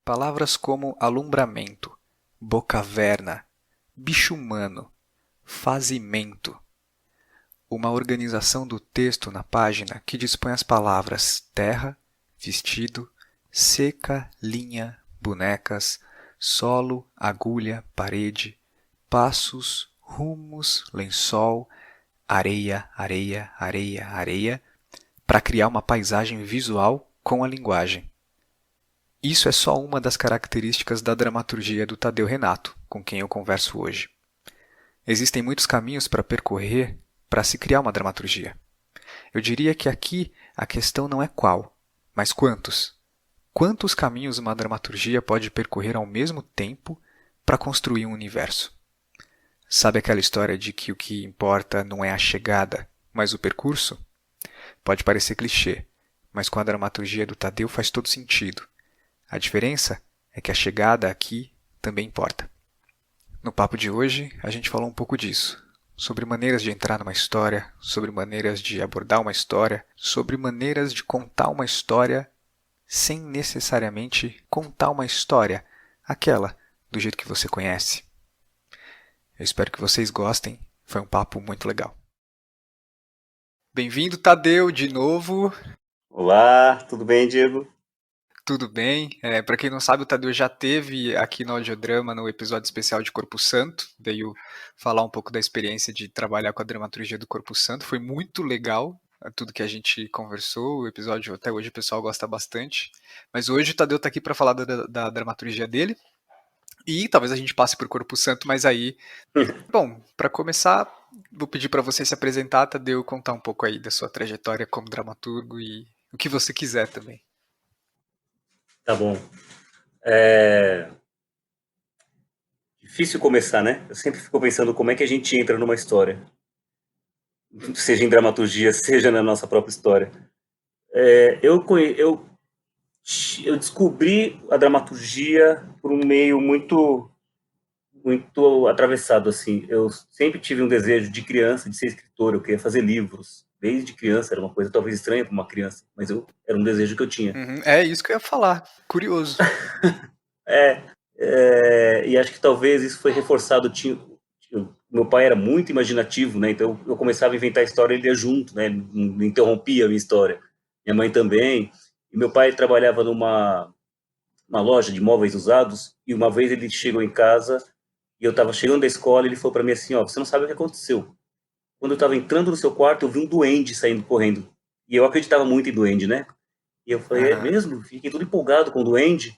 Palavras como alumbramento, bocaverna, bicho-humano, fazimento. Uma organização do texto na página que dispõe as palavras terra, vestido, seca, linha, bonecas, solo, agulha, parede, passos, rumos, lençol, areia, areia, areia, areia, para criar uma paisagem visual com a linguagem. Isso é só uma das características da dramaturgia do Tadeu Renato, com quem eu converso hoje. Existem muitos caminhos para percorrer para se criar uma dramaturgia. Eu diria que aqui a questão não é qual, mas quantos. Quantos caminhos uma dramaturgia pode percorrer ao mesmo tempo para construir um universo? Sabe aquela história de que o que importa não é a chegada, mas o percurso? Pode parecer clichê, mas com a dramaturgia do Tadeu faz todo sentido. A diferença é que a chegada aqui também importa. No papo de hoje, a gente falou um pouco disso. Sobre maneiras de entrar numa história, sobre maneiras de abordar uma história, sobre maneiras de contar uma história sem necessariamente contar uma história, aquela do jeito que você conhece. Eu espero que vocês gostem, foi um papo muito legal. Bem-vindo, Tadeu, de novo. Olá, tudo bem, Diego? Tudo bem? Para quem não sabe, o Tadeu já teve aqui no Audiodrama no episódio especial de Corpo Santo, veio falar um pouco da experiência de trabalhar com a dramaturgia do Corpo Santo, foi muito legal tudo que a gente conversou, o episódio até hoje o pessoal gosta bastante, mas hoje o Tadeu está aqui para falar da dramaturgia dele, e talvez a gente passe por Corpo Santo, mas aí... Bom, para começar, vou pedir para você se apresentar, Tadeu, contar um pouco aí da sua trajetória como dramaturgo e o que você quiser também. Tá bom. Difícil começar, né? Eu sempre fico pensando como é que a gente entra numa história. Seja em dramaturgia, seja na nossa própria história. Eu descobri a dramaturgia por um meio muito atravessado, assim. Eu sempre tive um desejo de criança de ser escritor, eu queria fazer livros. Desde criança, era uma coisa talvez estranha para uma criança, mas era um desejo que eu tinha. É isso que eu ia falar, curioso. E acho que talvez isso foi reforçado. Meu pai era muito imaginativo, né? Então eu começava a inventar história, ele ia junto, né? Não interrompia a minha história. Minha mãe também. E meu pai trabalhava numa uma loja de móveis usados, e uma vez ele chegou em casa e eu estava chegando da escola e ele falou para mim assim, ó, você não sabe o que aconteceu. Quando eu estava entrando no seu quarto, eu vi um duende saindo correndo. E eu acreditava muito em duende, né? E eu falei, é mesmo? Fiquei todo empolgado com o duende.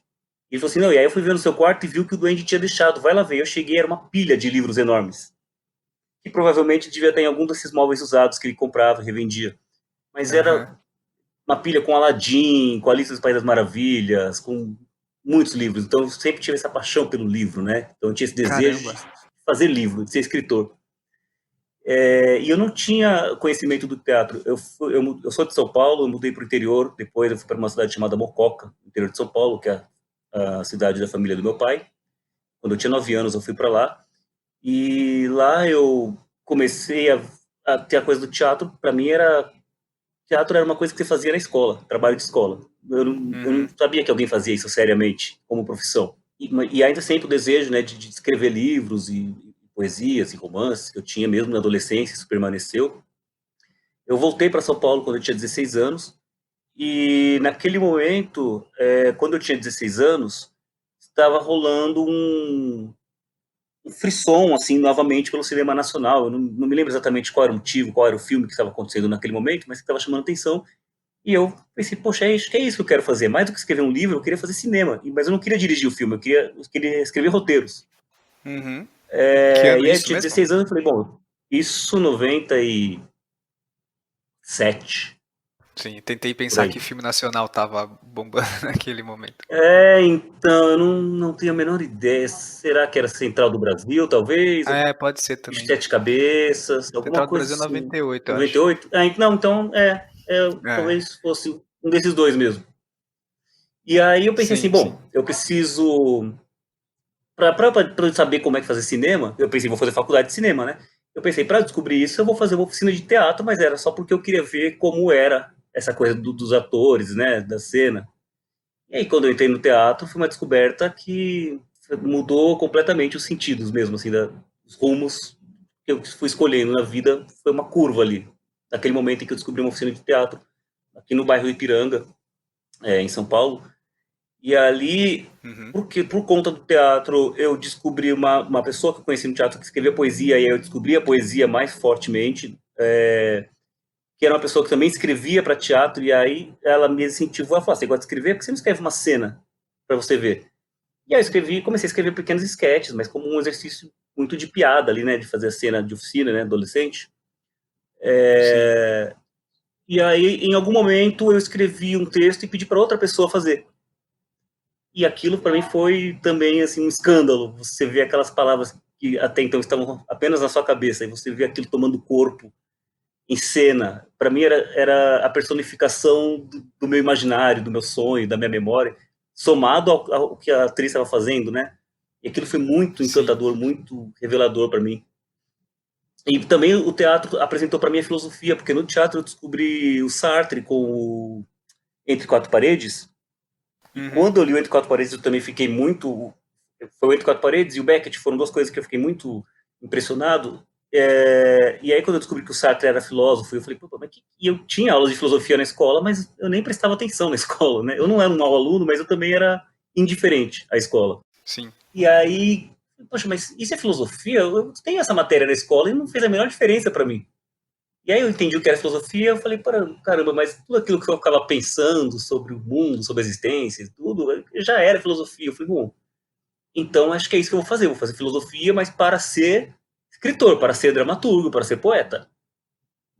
E ele falou assim, não, e aí eu fui ver no seu quarto e viu que o duende tinha deixado, vai lá ver. Eu cheguei, era uma pilha de livros enormes, que provavelmente devia estar em algum desses móveis usados que ele comprava e revendia. Mas era uma pilha com Aladdin, com Alice no País das Maravilhas, com muitos livros. Então eu sempre tive essa paixão pelo livro, né? Então eu tinha esse desejo Caramba. de fazer livro, de ser escritor. E eu não tinha conhecimento do teatro. Eu sou de São Paulo, eu mudei para o interior, depois eu fui para uma cidade chamada Mococa, no interior de São Paulo, que é a cidade da família do meu pai. Quando eu tinha 9 anos, eu fui para lá. E lá eu comecei a ter a coisa do teatro. Para mim, teatro era uma coisa que você fazia na escola, trabalho de escola. Eu não sabia que alguém fazia isso seriamente, como profissão. E ainda sempre o desejo, né, de escrever livros e poesias e romances que eu tinha mesmo na adolescência, isso permaneceu. Eu voltei para São Paulo quando eu tinha 16 anos, e naquele momento, quando eu tinha 16 anos, estava rolando um frisson, assim, novamente pelo cinema nacional. Eu não me lembro exatamente qual era o motivo, qual era o filme que estava acontecendo naquele momento, mas que estava chamando atenção. E eu pensei, poxa, é isso que eu quero fazer. Mais do que escrever um livro, eu queria fazer cinema. Mas eu não queria dirigir o filme, eu queria escrever roteiros. Que ano E aí eu isso tinha mesmo? 16 anos, eu falei, bom, isso 97, Sim, tentei por pensar aí. que filme nacional tava bombando naquele momento. Então, eu não tenho a menor ideia. Será que era Central do Brasil, talvez? Pode ser Bicho de também. Sete Cabeças, alguma Central do coisa Brasil assim. 98, eu acho. 98? Não, então, É, talvez fosse um desses dois mesmo. E aí eu pensei assim, sim, sim. bom, eu preciso... Para saber como é que fazer cinema, eu pensei, vou fazer faculdade de cinema, né? Eu pensei, para descobrir isso, eu vou fazer uma oficina de teatro, mas era só porque eu queria ver como era essa coisa dos atores, né, da cena. E aí, quando eu entrei no teatro, foi uma descoberta que mudou completamente os sentidos mesmo, assim, os rumos que eu fui escolhendo na vida, foi uma curva ali. Naquele momento em que eu descobri uma oficina de teatro, aqui no bairro Ipiranga, em São Paulo. E ali, Uhum. porque por conta do teatro, eu descobri uma pessoa que eu conheci no teatro que escrevia poesia, e aí eu descobri a poesia mais fortemente, que era uma pessoa que também escrevia para teatro, e aí ela me incentivou a falar: você gosta de escrever? Por que você não escreve uma cena para você ver? E aí eu escrevi, comecei a escrever pequenos sketches, mas como um exercício muito de piada ali, né, de fazer a cena de oficina, né, adolescente. Sim. E aí, em algum momento, eu escrevi um texto e pedi para outra pessoa fazer. E aquilo para mim foi também assim um escândalo. Você vê aquelas palavras que até então estavam apenas na sua cabeça e você vê aquilo tomando corpo em cena. Para mim era a personificação do meu imaginário, do meu sonho, da minha memória, somado ao que a atriz estava fazendo, né? E aquilo foi muito Sim. encantador, muito revelador para mim. E também o teatro apresentou para mim a filosofia, porque no teatro eu descobri o Sartre com o Entre Quatro Paredes. E Uhum. quando eu li o Entre Quatro Paredes, eu também fiquei muito. Foi o Entre Quatro Paredes e o Beckett foram duas coisas que eu fiquei muito impressionado. E aí, quando eu descobri que o Sartre era filósofo, eu falei, pô, mas e eu tinha aulas de filosofia na escola, mas eu nem prestava atenção na escola, né? Eu não era um mau aluno, mas eu também era indiferente à escola. Sim. E aí, poxa, mas isso é filosofia? Eu tenho essa matéria na escola e não fez a menor diferença para mim. E aí eu entendi o que era filosofia, eu falei, caramba, mas tudo aquilo que eu ficava pensando sobre o mundo, sobre a existência, tudo, já era filosofia. Eu falei, bom, então acho que é isso que eu vou fazer filosofia, mas para ser escritor, para ser dramaturgo, para ser poeta.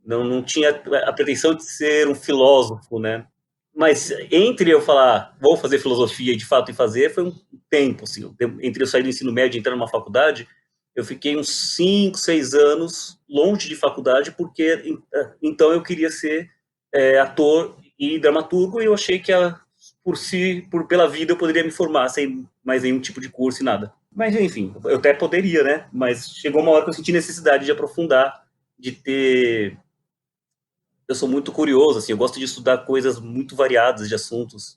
Não tinha a pretensão de ser um filósofo, né? Mas entre eu falar, vou fazer filosofia e de fato fazer, foi um tempo, assim, entre eu sair do ensino médio e entrar numa faculdade, eu fiquei uns 5, 6 anos longe de faculdade, porque então eu queria ser ator e dramaturgo, e eu achei que pela vida eu poderia me formar sem mais nenhum tipo de curso e nada. Mas enfim, eu até poderia, né? Mas chegou uma hora que eu senti necessidade de aprofundar, de ter eu sou muito curioso, assim, eu gosto de estudar coisas muito variadas de assuntos,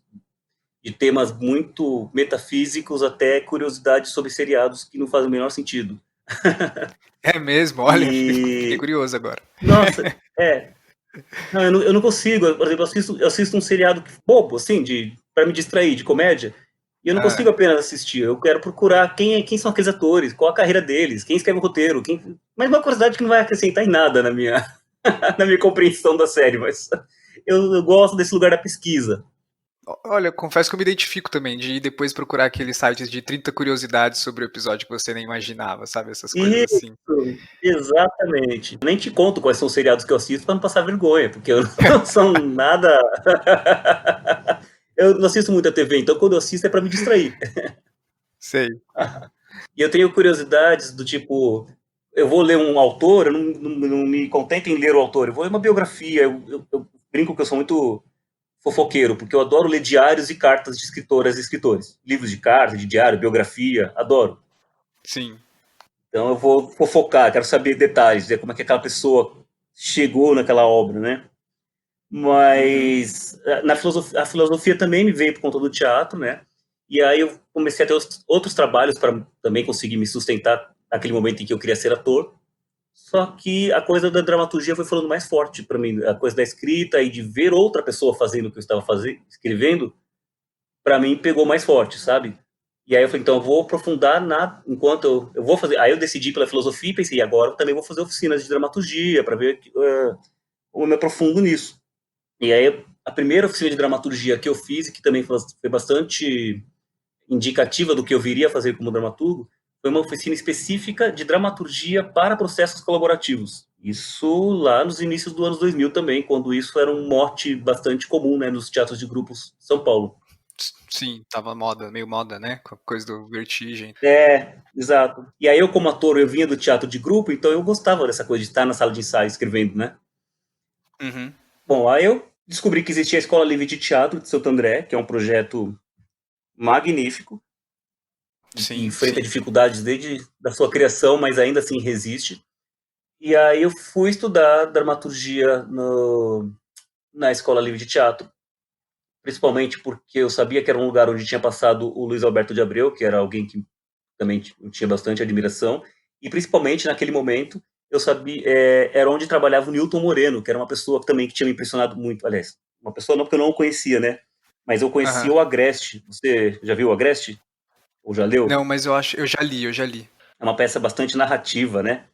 de temas muito metafísicos até curiosidades sobre seriados que não fazem o menor sentido. É mesmo? Olha, fiquei E, curioso agora. nossa, não, eu não consigo, por exemplo, eu assisto um seriado bobo, assim, para me distrair, de comédia, e eu não consigo Ah, apenas assistir, eu quero procurar quem são aqueles atores, qual a carreira deles, quem escreve o roteiro, mas uma curiosidade que não vai acrescentar em nada na minha, na minha compreensão da série, mas eu gosto desse lugar da pesquisa. olha, confesso que eu me identifico também de ir depois procurar aqueles sites de 30 curiosidades sobre o episódio que você nem imaginava, sabe? Essas coisas assim. Isso, exatamente. Nem te conto quais são os seriados que eu assisto para não passar vergonha, porque eu não são nada. Eu não assisto muita TV, então quando eu assisto é para me distrair. Sei. E eu tenho curiosidades do tipo, eu vou ler um autor, eu não me contento em ler o autor, eu vou ler uma biografia, eu brinco que eu sou muito fofoqueiro, porque eu adoro ler diários e cartas de escritoras e escritores. Livros de cartas, de diário, biografia, adoro. Sim. Então eu vou fofocar, quero saber detalhes, ver como é que aquela pessoa chegou naquela obra, né? Uhum. Mas a filosofia também me veio por conta do teatro, né? E aí eu comecei a ter outros trabalhos para também conseguir me sustentar naquele momento em que eu queria ser ator. Só que a coisa da dramaturgia foi falando mais forte para mim, a coisa da escrita e de ver outra pessoa fazendo o que eu estava fazendo, escrevendo, para mim pegou mais forte, sabe? E aí eu falei, então eu vou aprofundar enquanto eu vou fazer. Aí eu decidi pela filosofia e pensei, agora eu também vou fazer oficinas de dramaturgia para ver como eu me aprofundo nisso. E aí a primeira oficina de dramaturgia que eu fiz, e que também foi bastante indicativa do que eu viria a fazer como dramaturgo, foi uma oficina específica de dramaturgia para processos colaborativos. Isso lá nos inícios dos anos 2000 também, quando isso era um mote bastante comum, né, nos teatros de grupos de São Paulo. Sim, tava moda, meio moda, né? Com a coisa do Vertigem. Exato. E aí eu, como ator, eu vinha do teatro de grupo, então eu gostava dessa coisa de estar na sala de ensaio escrevendo, né? Uhum. Bom, aí eu descobri que existia a Escola Livre de Teatro de Santo André, que é um projeto magnífico, e que Sim, enfrenta sim. dificuldades desde da sua criação, mas ainda assim resiste. E aí eu fui estudar dramaturgia na Escola Livre de Teatro. principalmente porque eu sabia que era um lugar onde tinha passado o Luiz Alberto de Abreu, que era alguém que também eu tinha bastante admiração, e principalmente naquele momento eu sabia era onde trabalhava o Newton Moreno, que era uma pessoa também que tinha me impressionado muito, aliás, uma pessoa não porque eu não o conhecia, né? Mas eu conhecia Aham. o Agreste. Você já viu o Agreste? Ou já leu? Não, mas eu acho, eu já li. É uma peça bastante narrativa, né?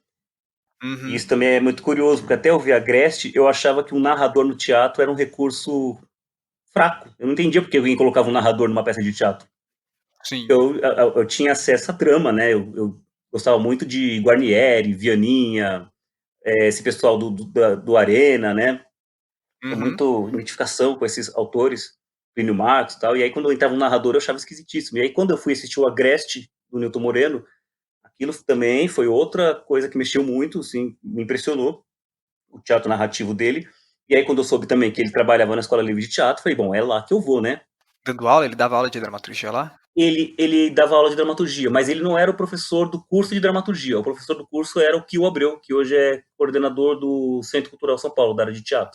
E Uhum. isso também é muito curioso, porque até eu ver Agreste, eu achava que um narrador no teatro era um recurso fraco. Eu não entendia porque alguém colocava um narrador numa peça de teatro. Sim. Eu tinha acesso à trama, né? Eu gostava muito de Guarnieri, Vianinha, esse pessoal do Arena, né? Tinha Uhum. muito identificação com esses autores, Plínio Marcos e tal. E aí, quando eu entrava um narrador, eu achava esquisitíssimo. E aí, quando eu fui assistir o Agreste, do Newton Moreno, aquilo também foi outra coisa que mexeu muito, assim, me impressionou, o teatro narrativo dele. E aí, quando eu soube também que ele trabalhava na Escola Livre de Teatro, falei, bom, é lá que eu vou, né? Dando aula, ele dava aula de dramaturgia lá? Ele dava aula de dramaturgia, mas ele não era o professor do curso de dramaturgia. O professor do curso era o Kio Abreu, que hoje é coordenador do Centro Cultural São Paulo, da área de teatro.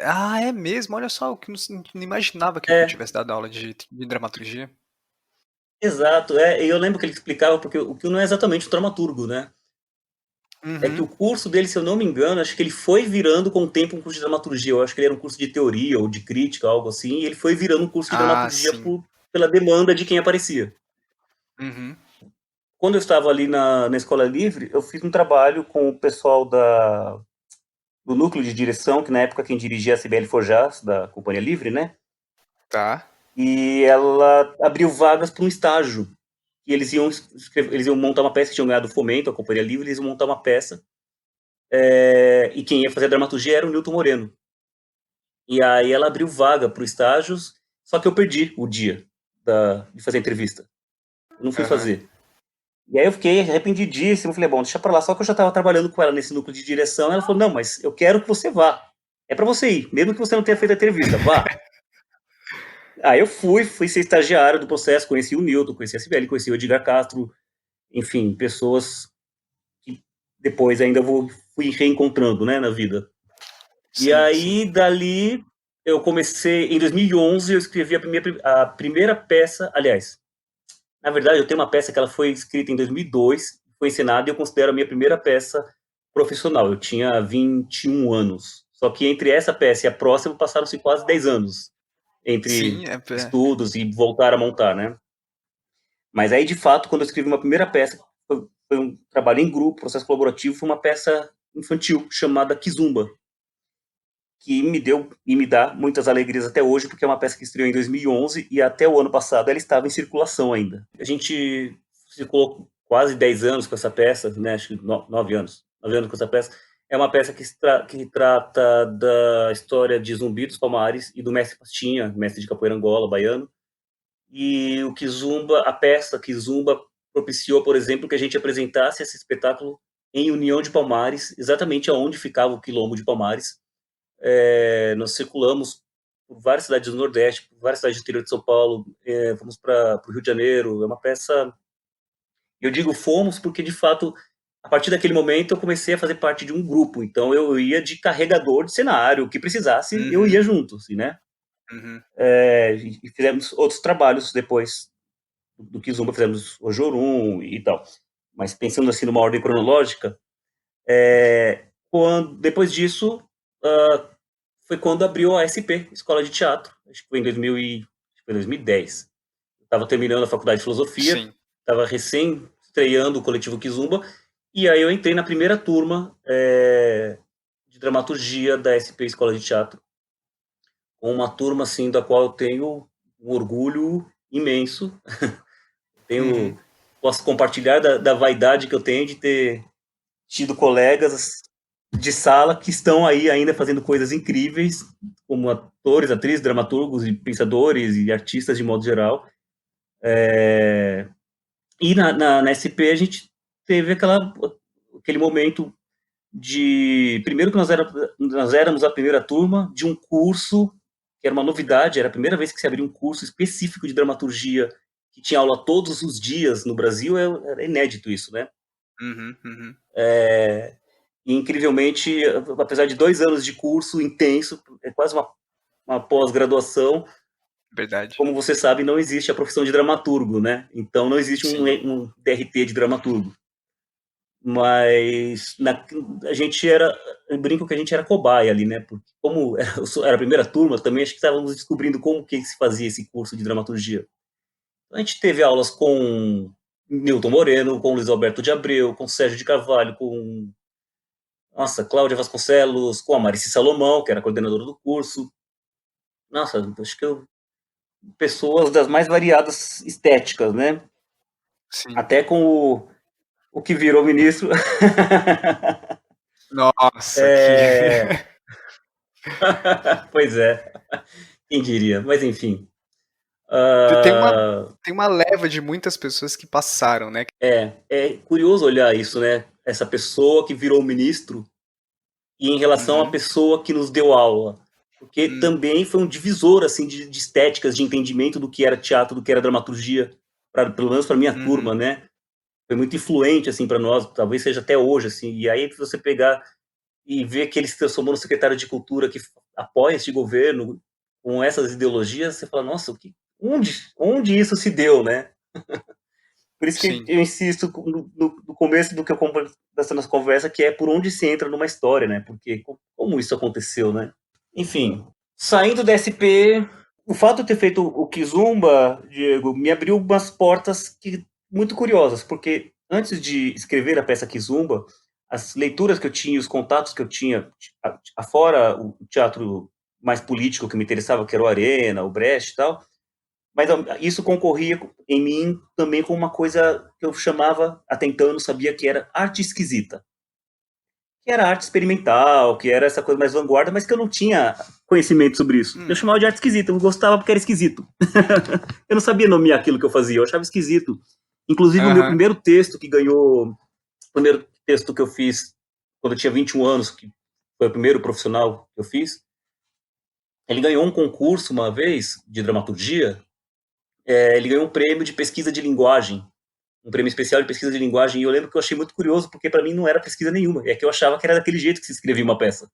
Ah, é mesmo? Olha só, eu que não imaginava que ele É, tivesse dado aula de dramaturgia. exato. E eu lembro que ele explicava, porque o Kio não é exatamente um dramaturgo, né? É que Uhum. o curso dele, se eu não me engano, acho que ele foi virando com o tempo um curso de dramaturgia. Eu acho que ele era um curso de teoria ou de crítica, algo assim, e ele foi virando um curso de Ah, dramaturgia sim. pela demanda de quem aparecia. Uhum. Quando eu estava ali na Escola Livre, eu fiz um trabalho com o pessoal do núcleo de direção, que na época quem dirigia a Cibele Forjás, da Companhia Livre, né? Tá. E ela abriu vagas para um estágio. E eles iam montar uma peça, que tinham ganhado o Fomento, a Companhia Livre, eles iam montar uma peça. E quem ia fazer a dramaturgia era o Newton Moreno. E aí ela abriu vaga para o estágios, só que eu perdi o dia de fazer a entrevista. Eu não fui Aham. fazer. E aí eu fiquei arrependidíssimo, falei, bom, deixa pra lá. Só que eu já estava trabalhando com ela nesse núcleo de direção, ela falou, não, mas eu quero que você vá. É para você ir, mesmo que você não tenha feito a entrevista, vá. Aí eu fui ser estagiário do processo, conheci o Newton, conheci a Cibele, conheci o Edgar Castro, enfim, pessoas que depois ainda fui reencontrando, né, na vida. E Sim, sim. aí, dali, eu comecei, em 2011, eu escrevi a primeira peça, aliás, na verdade, eu tenho uma peça que ela foi escrita em 2002, foi encenada e eu considero a minha primeira peça profissional. Eu tinha 21 anos. Só que entre essa peça e a próxima passaram-se quase 10 anos Sim, entre é. estudos e voltar a montar, né? Mas aí, de fato, quando eu escrevi uma primeira peça, foi um trabalho em grupo, processo colaborativo, foi uma peça infantil chamada Kizumba, que me deu e me dá muitas alegrias até hoje, porque é uma peça que estreou em 2011 e até o ano passado ela estava em circulação ainda. A gente circulou quase 10 anos com essa peça, né? Acho que 9 anos. 9 anos com essa peça. É uma peça que trata da história de Zumbi dos Palmares e do mestre Pastinha, mestre de capoeira Angola, baiano. E o Kizumba, a peça Kizumba propiciou, por exemplo, que a gente apresentasse esse espetáculo em União de Palmares, exatamente aonde ficava o quilombo de Palmares. Nós circulamos por várias cidades do Nordeste, por várias cidades do interior de São Paulo, fomos para o Rio de Janeiro. É uma peça. Eu digo fomos porque, de fato, a partir daquele momento eu comecei a fazer parte de um grupo. Então eu ia de carregador de cenário, o que precisasse, eu Uhum. ia junto, assim, né? Uhum. E fizemos outros trabalhos depois do Kizumba, fizemos o Jorum e tal. Mas pensando assim numa ordem cronológica, depois disso, uh, foi quando abriu a SP, Escola de Teatro. Acho que foi em 2010. Eu estava terminando a faculdade de filosofia, Sim. estava recém estreando o coletivo Kizumba, e aí eu entrei na primeira turma de dramaturgia da SP Escola de Teatro, com uma turma assim da qual eu tenho um orgulho imenso. Uhum. Posso compartilhar da vaidade que eu tenho de ter tido colegas de sala que estão aí ainda fazendo coisas incríveis, como atores, atrizes, dramaturgos e pensadores e artistas de modo geral. E na SP a gente teve aquele momento de... Primeiro que nós éramos a primeira turma de um curso que era uma novidade, era a primeira vez que se abriu um curso específico de dramaturgia que tinha aula todos os dias no Brasil, era inédito isso, né? Uhum. Uhum. E, incrivelmente, apesar de 2 anos de curso intenso, é quase uma pós-graduação, verdade. como você sabe, não existe a profissão de dramaturgo, né? Então não existe Sim. um DRT de dramaturgo. Mas a gente era, eu brinco que a gente era cobaia ali, né? Porque como era a primeira turma, também acho que estávamos descobrindo como que se fazia esse curso de dramaturgia. A gente teve aulas com Newton Moreno, com Luiz Alberto de Abreu, com Sérgio de Carvalho, com nossa, Cláudia Vasconcelos, com a Marici Salomão, que era coordenadora do curso. Nossa, acho que pessoas das mais variadas estéticas, né? Sim. Até com o que virou ministro. Nossa, que. É... Pois é, quem diria? Mas enfim. Tem uma, Uh, tem uma leva de muitas pessoas que passaram, né? é curioso olhar isso, né? Essa pessoa que virou ministro e em relação à Uhum. pessoa que nos deu aula. Porque Hum, também foi um divisor assim de estéticas, de entendimento do que era teatro, do que era dramaturgia, pelo menos para minha turma, uhum. né? Foi muito influente assim para nós, talvez seja até hoje assim. E aí você pegar e ver que ele se transformou no secretário de cultura que apoia este governo com essas ideologias, você fala, nossa, onde isso se deu, né? Por isso que Sim. eu insisto no começo do que eu dessa nossa conversa, que é por onde se entra numa história, né? Porque como isso aconteceu, né? Enfim, saindo da SP, o fato de ter feito o Kizumba, Diego, me abriu umas portas muito curiosas, porque antes de escrever a peça Kizumba, as leituras que eu tinha, os contatos que eu tinha, afora o teatro mais político que me interessava, que era o Arena, o Brecht e tal, mas isso concorria em mim também com uma coisa que eu chamava, até então eu não sabia, que era arte esquisita. Que era arte experimental, que era essa coisa mais vanguarda, mas que eu não tinha conhecimento sobre isso. Eu Hum. chamava de arte esquisita, eu gostava porque era esquisito. Eu não sabia nomear aquilo que eu fazia, eu achava esquisito. Inclusive, o meu Aham. primeiro texto que ganhou, o primeiro texto que eu fiz quando eu tinha 21 anos, que foi o primeiro profissional que eu fiz, ele ganhou um concurso uma vez de dramaturgia, ele ganhou um prêmio de pesquisa de linguagem, um prêmio especial de pesquisa de linguagem, e eu lembro que eu achei muito curioso, porque para mim não era pesquisa nenhuma, é que eu achava que era daquele jeito que se escrevia uma peça.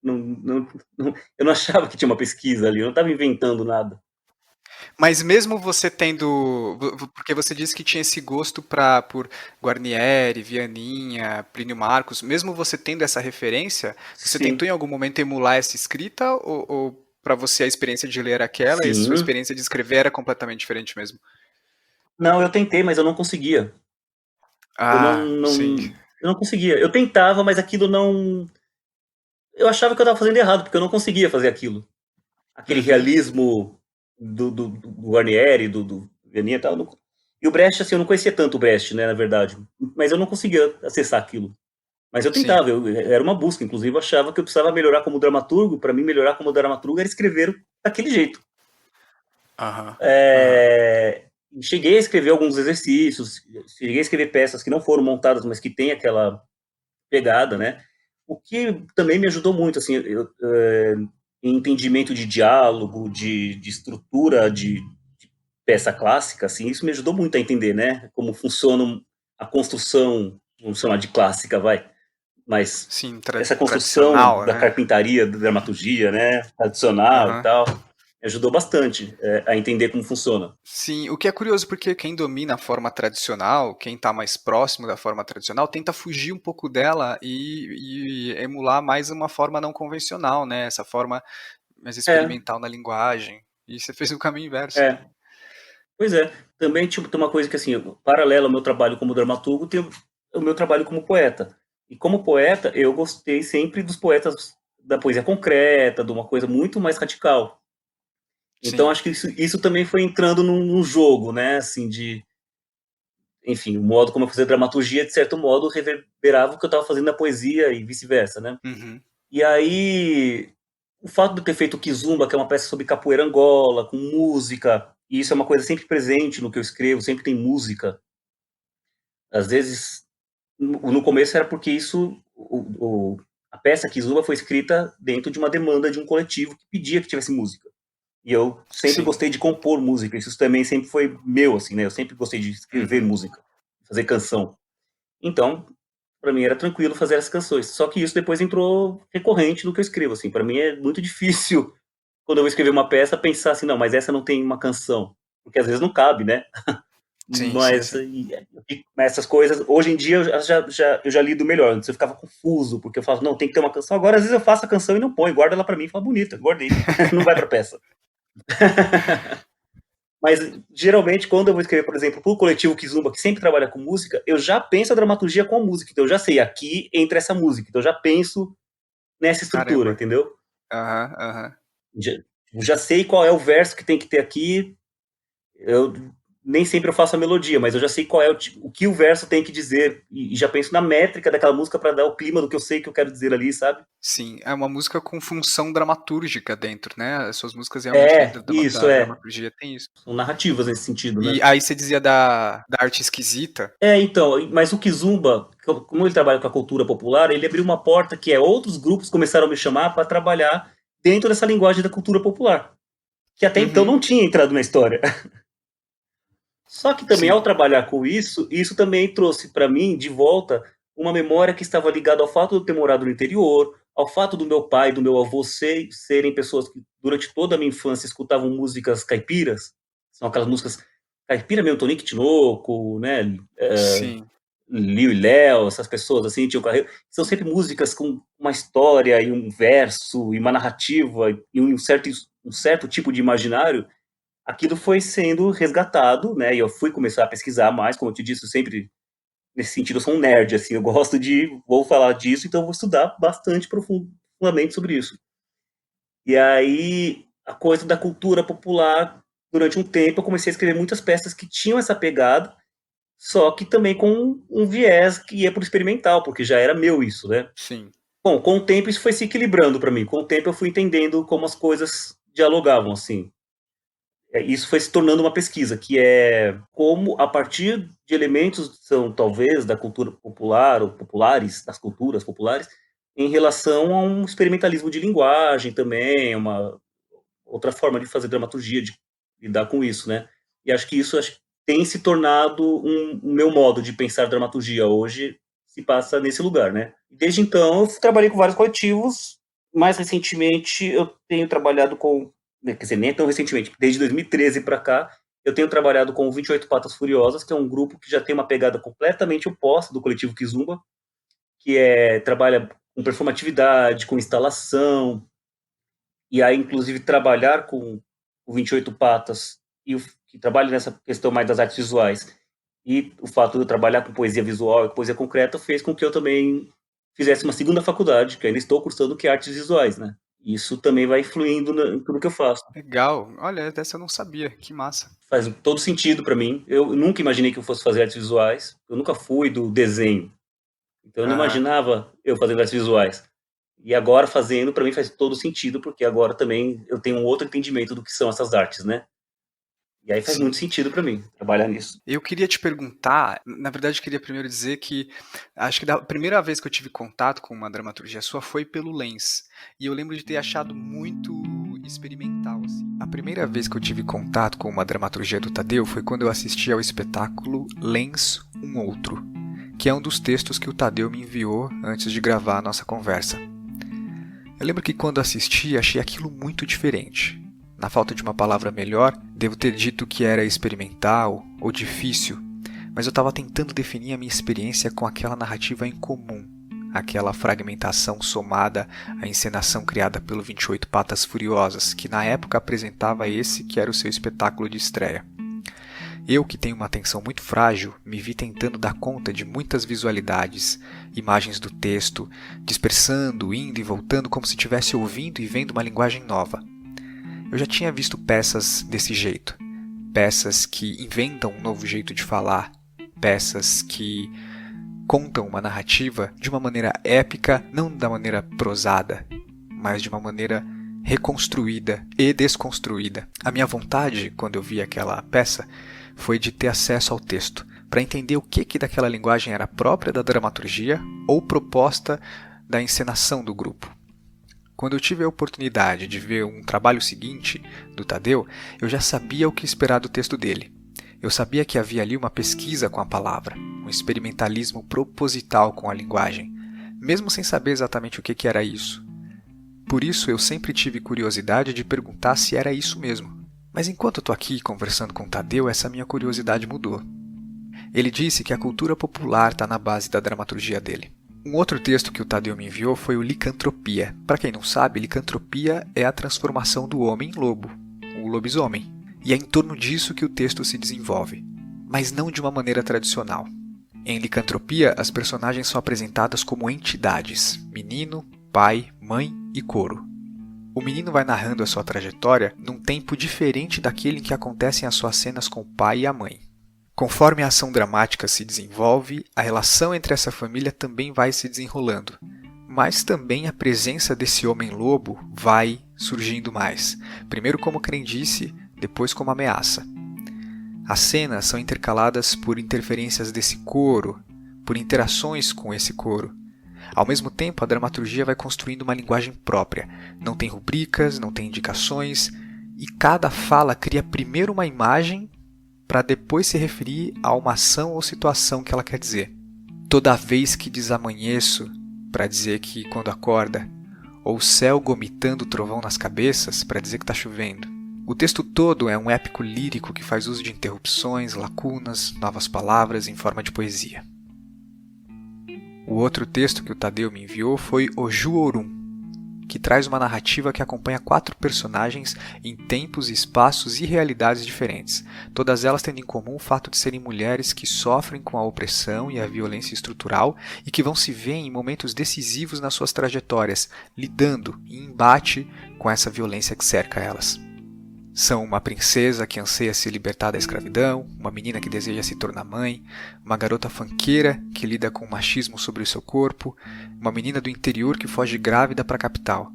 Eu não achava que tinha uma pesquisa ali, eu não estava inventando nada. Mas mesmo você tendo. Porque você disse que tinha esse gosto por Guarnieri, Vianinha, Plínio Marcos, mesmo você tendo essa referência, você tentou Sim, em algum momento emular essa escrita ou para você a experiência de ler era aquela e a sua sim. experiência de escrever era completamente diferente mesmo? Não, eu tentei, mas eu não conseguia. Eu Ah, sim. eu não conseguia. Eu tentava, mas aquilo não. Eu achava que eu estava fazendo errado, porque eu não conseguia fazer aquilo. Aquele Uhum. realismo do Guarnieri, do Vianinha e tal. E o Brecht, assim, eu não conhecia tanto o Brecht, né, na verdade. Mas eu não conseguia acessar aquilo. Mas eu Sim. tentava, era uma busca. Inclusive, eu achava que eu precisava melhorar como dramaturgo. Para mim, melhorar como dramaturgo era escrever daquele jeito. Aham. Aham. É, cheguei a escrever alguns exercícios, cheguei a escrever peças que não foram montadas, mas que tem aquela pegada, né? O que também me ajudou muito, assim, em entendimento de diálogo, de estrutura de peça clássica, assim, isso me ajudou muito a entender, né? Como funciona a construção, vamos chamar de clássica, vai, mas Sim, essa construção tradicional, da né? carpintaria, da dramaturgia, né? Tradicional e Aham. tal, me ajudou bastante a entender como funciona. Sim, o que é curioso porque quem domina a forma tradicional, quem está mais próximo da forma tradicional, tenta fugir um pouco dela e emular mais uma forma não convencional, né? Essa forma mais É, experimental na linguagem. E você fez o caminho inverso. é. Pois é. Também, tipo, tem uma coisa que, assim, paralelo ao meu trabalho como dramaturgo, tem o meu trabalho como poeta. E como poeta, eu gostei sempre dos poetas da poesia concreta, de uma coisa muito mais radical. Então, Sim, acho que isso também foi entrando num jogo, né, assim, enfim, o modo como eu fazia dramaturgia, de certo modo, reverberava o que eu estava fazendo na poesia e vice-versa, né? uhum, E aí, o fato de eu ter feito o Kizumba, que é uma peça sobre capoeira Angola, com música, e isso é uma coisa sempre presente no que eu escrevo, sempre tem música. Às vezes, no começo era porque a peça Kizumba foi escrita dentro de uma demanda de um coletivo que pedia que tivesse música. E eu sempre sim, gostei de compor música, isso também sempre foi meu, assim, né? Eu sempre gostei de escrever uhum, música, fazer canção. Então, para mim era tranquilo fazer as canções. Só que isso depois entrou recorrente no que eu escrevo, assim. Para mim é muito difícil quando eu vou escrever uma peça, pensar assim, não, mas essa não tem uma canção, porque às vezes não cabe, né? Sim, sim, Mas sim. essas coisas, hoje em dia eu já lido melhor. Antes eu ficava confuso, porque eu falo, não, tem que ter uma canção. Agora, às vezes, eu faço a canção e não ponho, guardo ela pra mim e falo, bonita, guardei. Não vai pra peça. Mas, geralmente, quando eu vou escrever, por exemplo, pro coletivo Kizumba, que sempre trabalha com música, eu já penso a dramaturgia com a música. Então, eu já sei, aqui entra essa música. Então, eu já penso nessa estrutura, Caramba. entendeu? Aham, aham. Já, já sei qual é o verso que tem que ter aqui. Eu nem sempre eu faço a melodia, mas eu já sei qual é o que o verso tem que dizer e já penso na métrica daquela música para dar o clima do que eu sei que eu quero dizer ali, sabe? Sim, é uma música com função dramatúrgica dentro, né? As suas músicas realmente É, dentro isso da é. dramaturgia tem isso. São narrativas nesse sentido, né? E aí você dizia da arte esquisita. É, então, mas o Kizumba, como ele trabalha com a cultura popular, ele abriu uma porta que é outros grupos começaram a me chamar para trabalhar dentro dessa linguagem da cultura popular, que até então Uhum, não tinha entrado na história. Só que também, ao sim, trabalhar com isso também trouxe para mim, de volta, uma memória que estava ligada ao fato de eu ter morado no interior, ao fato do meu pai e do meu avô serem pessoas que, durante toda a minha infância, escutavam músicas caipiras, são aquelas músicas caipira mesmo, Tonique Tinoco, né, sim. Liu e Léo, essas pessoas assim, Tio Carreiro, são sempre músicas com uma história e um verso e uma narrativa e um certo tipo de imaginário. Aquilo foi sendo resgatado, né? E eu fui começar a pesquisar mais, como eu te disse, eu sempre nesse sentido eu sou um nerd, assim, eu gosto vou falar disso, então eu vou estudar bastante profundamente sobre isso. E aí a coisa da cultura popular, durante um tempo eu comecei a escrever muitas peças que tinham essa pegada, só que também com um viés que ia pro experimental, porque já era meu isso, né? Sim. Bom, com o tempo isso foi se equilibrando para mim. Com o tempo eu fui entendendo como as coisas dialogavam, assim. Isso foi se tornando uma pesquisa, que é como, a partir de elementos são talvez da cultura popular ou populares, das culturas populares, em relação a um experimentalismo de linguagem também, uma outra forma de fazer dramaturgia, de lidar com isso, né? E acho que isso tem se tornado o meu modo de pensar dramaturgia hoje, se passa nesse lugar, né? Desde então, eu trabalhei com vários coletivos. Mais recentemente, eu tenho trabalhado com, quer dizer, nem tão recentemente, desde 2013 para cá, eu tenho trabalhado com o 28 Patas Furiosas, que é um grupo que já tem uma pegada completamente oposta do coletivo Kizumba, que trabalha com performatividade, com instalação, e aí, inclusive, trabalhar com o 28 Patas e que trabalha nessa questão mais das artes visuais e o fato de eu trabalhar com poesia visual e poesia concreta fez com que eu também fizesse uma segunda faculdade, que ainda estou cursando, que é artes visuais, né? Isso também vai influindo em tudo que eu faço. Legal. Olha, dessa eu não sabia. Que massa. Faz todo sentido para mim. Eu nunca imaginei que eu fosse fazer artes visuais. Eu nunca fui do desenho. Então eu não Aham. imaginava eu fazendo artes visuais. E agora fazendo, para mim faz todo sentido, porque agora também eu tenho um outro entendimento do que são essas artes, né? E aí faz muito Sim. sentido para mim trabalhar nisso. Eu queria te perguntar, na verdade, eu queria primeiro dizer que acho que da primeira vez que eu tive contato com uma dramaturgia sua foi pelo Lens. E eu lembro de ter achado muito experimental, assim. A primeira vez que eu tive contato com uma dramaturgia do Tadeu foi quando eu assisti ao espetáculo Lens, um Outro, que é um dos textos que o Tadeu me enviou antes de gravar a nossa conversa. Eu lembro que quando assisti, achei aquilo muito diferente. Na falta de uma palavra melhor, devo ter dito que era experimental ou difícil, mas eu estava tentando definir a minha experiência com aquela narrativa em comum, aquela fragmentação somada à encenação criada pelo 28 Patas Furiosas, que na época apresentava esse que era o seu espetáculo de estreia. Eu, que tenho uma atenção muito frágil, me vi tentando dar conta de muitas visualidades, imagens do texto, dispersando, indo e voltando como se estivesse ouvindo e vendo uma linguagem nova. Eu já tinha visto peças desse jeito, peças que inventam um novo jeito de falar, peças que contam uma narrativa de uma maneira épica, não da maneira prosada, mas de uma maneira reconstruída e desconstruída. A minha vontade, quando eu vi aquela peça, foi de ter acesso ao texto, para entender o que daquela linguagem era própria da dramaturgia ou proposta da encenação do grupo. Quando eu tive a oportunidade de ver um trabalho seguinte do Tadeu, eu já sabia o que esperar do texto dele. Eu sabia que havia ali uma pesquisa com a palavra, um experimentalismo proposital com a linguagem, mesmo sem saber exatamente o que era isso. Por isso eu sempre tive curiosidade de perguntar se era isso mesmo. Mas enquanto eu estou aqui conversando com o Tadeu, essa minha curiosidade mudou. Ele disse que a cultura popular está na base da dramaturgia dele. Um outro texto que o Tadeu me enviou foi o Licantropia. Para quem não sabe, licantropia é a transformação do homem em lobo, o lobisomem. E é em torno disso que o texto se desenvolve, mas não de uma maneira tradicional. Em Licantropia, as personagens são apresentadas como entidades: menino, pai, mãe e coro. O menino vai narrando a sua trajetória num tempo diferente daquele em que acontecem as suas cenas com o pai e a mãe. Conforme a ação dramática se desenvolve, a relação entre essa família também vai se desenrolando. Mas também a presença desse homem-lobo vai surgindo mais. Primeiro como crendice, depois como ameaça. As cenas são intercaladas por interferências desse coro, por interações com esse coro. Ao mesmo tempo, a dramaturgia vai construindo uma linguagem própria. Não tem rubricas, não tem indicações, e cada fala cria primeiro uma imagem para depois se referir a uma ação ou situação que ela quer dizer. Toda vez que desamanheço, para dizer que quando acorda, ou o céu gomitando o trovão nas cabeças, para dizer que está chovendo. O texto todo é um épico lírico que faz uso de interrupções, lacunas, novas palavras em forma de poesia. O outro texto que o Tadeu me enviou foi Oju Orum, que traz uma narrativa que acompanha 4 personagens em tempos, espaços e realidades diferentes, todas elas tendo em comum o fato de serem mulheres que sofrem com a opressão e a violência estrutural e que vão se ver em momentos decisivos nas suas trajetórias, lidando em embate com essa violência que cerca elas. São uma princesa que anseia se libertar da escravidão, uma menina que deseja se tornar mãe, uma garota funkeira que lida com o machismo sobre o seu corpo, uma menina do interior que foge grávida para a capital.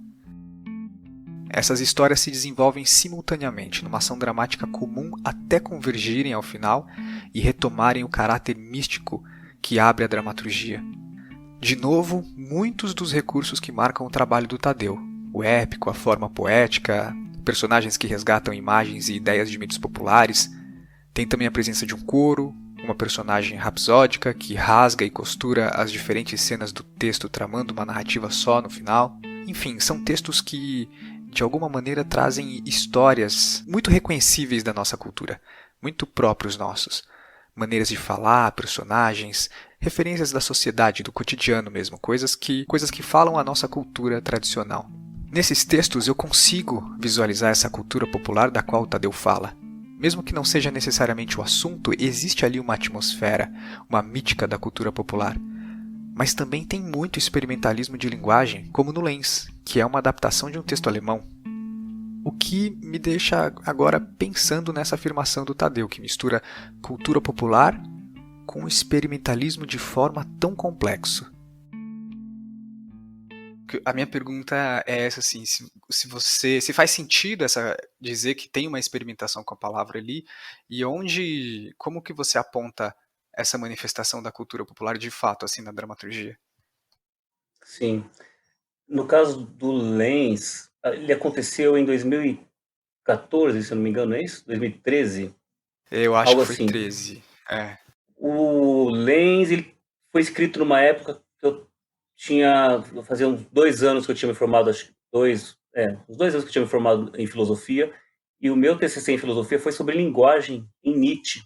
Essas histórias se desenvolvem simultaneamente numa ação dramática comum até convergirem ao final e retomarem o caráter místico que abre a dramaturgia. De novo, muitos dos recursos que marcam o trabalho do Tadeu, o épico, a forma poética, personagens que resgatam imagens e ideias de mitos populares. Tem também a presença de um coro, uma personagem rapsódica que rasga e costura as diferentes cenas do texto tramando uma narrativa só no final. Enfim, são textos que, de alguma maneira, trazem histórias muito reconhecíveis da nossa cultura, muito próprios nossos. Maneiras de falar, personagens, referências da sociedade, do cotidiano mesmo, coisas que falam a nossa cultura tradicional. Nesses textos eu consigo visualizar essa cultura popular da qual o Tadeu fala. Mesmo que não seja necessariamente o assunto, existe ali uma atmosfera, uma mítica da cultura popular. Mas também tem muito experimentalismo de linguagem, como no Lenz, que é uma adaptação de um texto alemão. O que me deixa agora pensando nessa afirmação do Tadeu, que mistura cultura popular com experimentalismo de forma tão complexo. A minha pergunta é essa, assim, se faz sentido dizer que tem uma experimentação com a palavra ali, e como que você aponta essa manifestação da cultura popular de fato, assim, na dramaturgia? Sim. No caso do Lenz, ele aconteceu em 2014, se eu não me engano, é isso? 2013? Eu acho Algo que foi assim. 13. É. O Lenz, ele foi escrito numa época que eu fazia uns 2 anos que eu tinha me formado, acho que uns 2 anos que eu tinha me formado em filosofia, e o meu TCC em filosofia foi sobre linguagem em Nietzsche,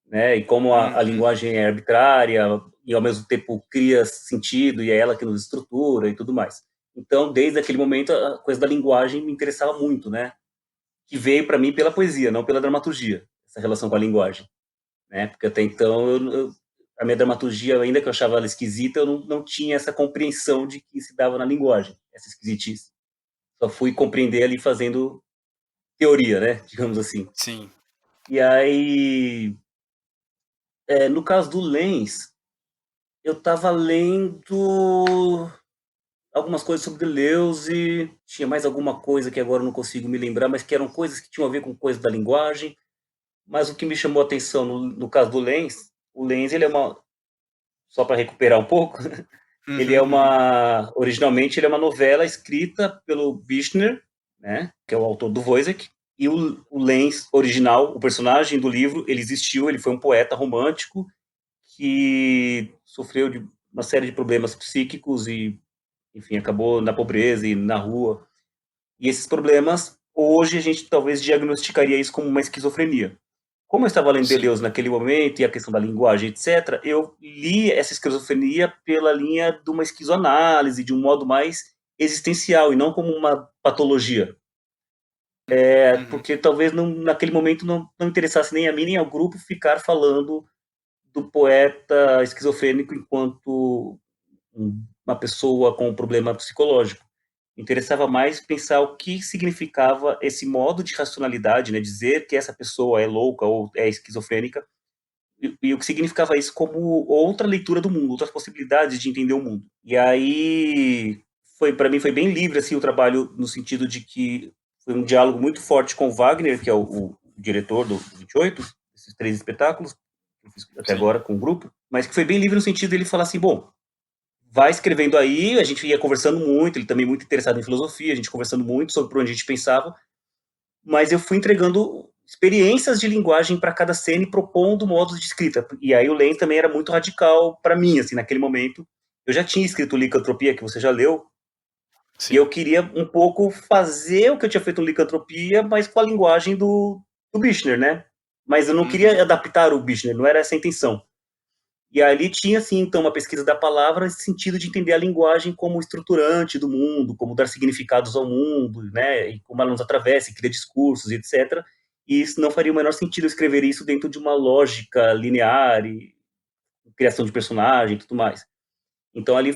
né, e como a Uhum. linguagem é arbitrária e ao mesmo tempo cria sentido e é ela que nos estrutura e tudo mais. Então, desde aquele momento, a coisa da linguagem me interessava muito, né, que veio para mim pela poesia, não pela dramaturgia, essa relação com a linguagem, né, porque até então a minha dramaturgia, ainda que eu achava ela esquisita, eu não tinha essa compreensão de que se dava na linguagem, essa esquisitice. Só fui compreender ali fazendo teoria, né, digamos assim. Sim. E aí, no caso do Lenz, eu estava lendo algumas coisas sobre Deleuze, tinha mais alguma coisa que agora eu não consigo me lembrar, mas que eram coisas que tinham a ver com coisa da linguagem. Mas o que me chamou a atenção no caso do Lenz, o Lenz, ele é só para recuperar um pouco, ele é Uhum, uhum. originalmente ele é uma novela escrita pelo Büchner, né, que é o autor do Wozzeck, e o Lenz original, o personagem do livro, ele existiu, ele foi um poeta romântico que sofreu de uma série de problemas psíquicos e enfim, acabou na pobreza e na rua. E esses problemas, hoje a gente talvez diagnosticaria isso como uma esquizofrenia. Como eu estava lendo Sim. Deleuze naquele momento e a questão da linguagem, etc., eu li essa esquizofrenia pela linha de uma esquizoanálise, de um modo mais existencial e não como uma patologia. Uhum. Porque talvez naquele momento não interessasse nem a mim nem ao grupo ficar falando do poeta esquizofrênico enquanto uma pessoa com um problema psicológico. Interessava mais pensar o que significava esse modo de racionalidade, né, dizer que essa pessoa é louca ou é esquizofrênica, e o que significava isso como outra leitura do mundo, outras possibilidades de entender o mundo. E aí foi para mim foi bem livre assim o trabalho no sentido de que foi um diálogo muito forte com o Wagner, que é o diretor do 28, esses 3 espetáculos que eu fiz até Sim. agora com o grupo, mas que foi bem livre no sentido de ele falar assim, bom, vai escrevendo aí, a gente ia conversando muito, ele também muito interessado em filosofia, a gente conversando muito sobre por onde a gente pensava, mas eu fui entregando experiências de linguagem para cada cena e propondo modos de escrita. E aí o Lenz também era muito radical para mim, assim, naquele momento. Eu já tinha escrito Licantropia, que você já leu, e eu Sim. queria um pouco fazer o que eu tinha feito no Licantropia, mas com a linguagem do Bichner, né? Mas eu não Uhum. queria adaptar o Bichner, não era essa a intenção. E ali tinha, sim, então, uma pesquisa da palavra nesse sentido de entender a linguagem como estruturante do mundo, como dar significados ao mundo, né, e como ela nos atravessa e cria discursos, etc. E isso não faria o menor sentido escrever isso dentro de uma lógica linear e criação de personagem e tudo mais. Então ali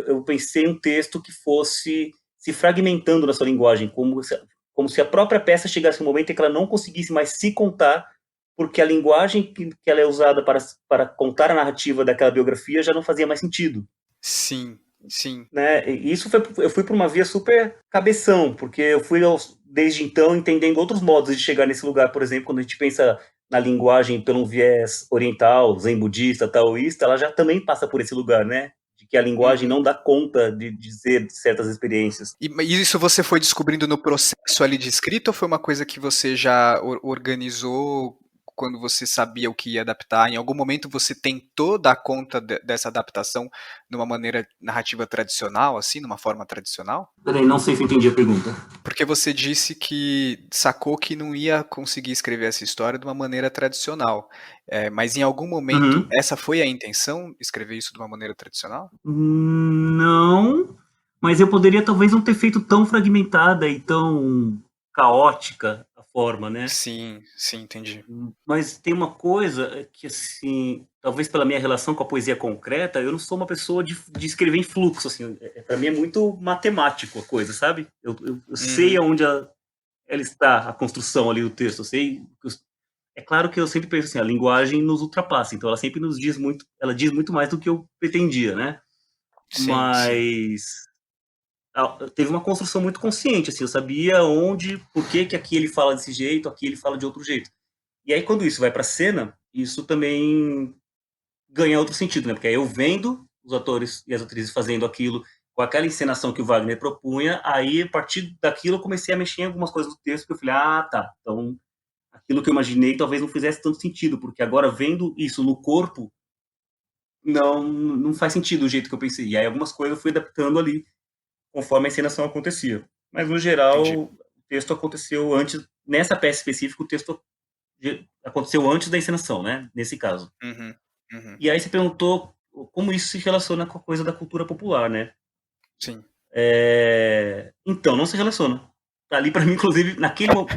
eu pensei um texto que fosse se fragmentando na sua linguagem, como se a própria peça chegasse um momento em que ela não conseguisse mais se contar, porque a linguagem que ela é usada para contar a narrativa daquela biografia já não fazia mais sentido. Sim. Sim. Né? E isso eu fui para uma via super cabeção, porque eu fui desde então entendendo outros modos de chegar nesse lugar. Por exemplo, quando a gente pensa na linguagem pelo um viés oriental, zen budista, taoísta, ela já também passa por esse lugar, né? De que a linguagem Uhum. não dá conta de dizer certas experiências. E isso você foi descobrindo no processo ali de escrita ou foi uma coisa que você já organizou quando você sabia o que ia adaptar? Em algum momento você tentou dar conta dessa adaptação de uma maneira narrativa tradicional, assim, numa forma tradicional? Peraí, não sei se eu entendi a pergunta. Porque você disse que sacou que não ia conseguir escrever essa história de uma maneira tradicional. Mas em algum momento Uhum. essa foi a intenção, escrever isso de uma maneira tradicional? Não, mas eu poderia talvez não ter feito tão fragmentada e tão caótica a forma, né? Sim, sim, entendi. Mas tem uma coisa que, assim, talvez pela minha relação com a poesia concreta, eu não sou uma pessoa de escrever em fluxo, assim, para mim é muito matemático a coisa, sabe? Eu sei Uhum, aonde ela está, a construção ali do texto, eu sei. É claro que eu sempre penso assim, a linguagem nos ultrapassa, então ela sempre nos diz muito, ela diz muito mais do que eu pretendia, né? sim, sim. Mas teve uma construção muito consciente, assim, eu sabia onde, por que que aqui ele fala desse jeito, aqui ele fala de outro jeito. E aí, quando isso vai para a cena, isso também ganha outro sentido, né? Porque aí eu vendo os atores e as atrizes fazendo aquilo com aquela encenação que o Wagner propunha, aí, a partir daquilo, eu comecei a mexer em algumas coisas do texto, que eu falei, ah, tá, então, aquilo que eu imaginei talvez não fizesse tanto sentido, porque agora, vendo isso no corpo, não faz sentido o jeito que eu pensei. E aí, algumas coisas eu fui adaptando ali, conforme a encenação acontecia. Mas, no geral, Entendi. o texto aconteceu antes, nessa peça específica, o texto aconteceu antes da encenação, né? Nesse caso. Uhum, uhum. E aí você perguntou como isso se relaciona com a coisa da cultura popular, né? Sim. Então, não se relaciona. Ali, para mim, inclusive,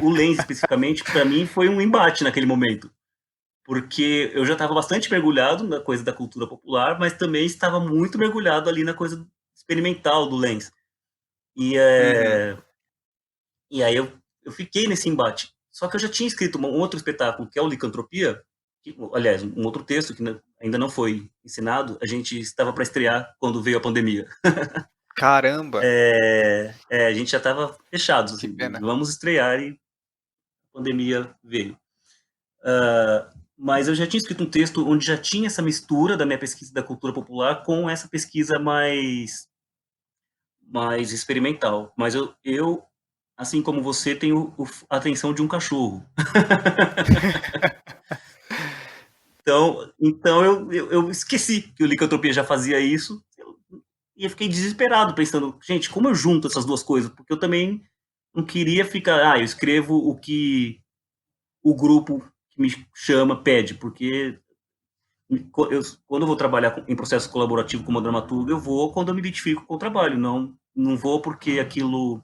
o Lenz especificamente, para mim, foi um embate naquele momento. Porque eu já estava bastante mergulhado na coisa da cultura popular, mas também estava muito mergulhado ali na coisa experimental do Lenz. E, Uhum. e aí eu fiquei nesse embate. Só que eu já tinha escrito um outro espetáculo, que é o Licantropia, aliás, um outro texto que ainda não foi ensinado, a gente estava para estrear quando veio a pandemia. Caramba, A gente já estava fechados, que assim, pena. vamos estrear e a pandemia veio. Mas eu já tinha escrito um texto onde já tinha essa mistura da minha pesquisa da cultura popular com essa pesquisa mais experimental. Mas eu assim como você, tenho a atenção de um cachorro. Então eu esqueci que o Licantropia já fazia isso. E eu fiquei desesperado, pensando, gente, como eu junto essas duas coisas? Porque eu também não queria ficar, eu escrevo o que o grupo que me chama pede, porque quando eu vou trabalhar em processo colaborativo como dramaturgo, eu vou quando eu me identifico com o trabalho, não vou porque aquilo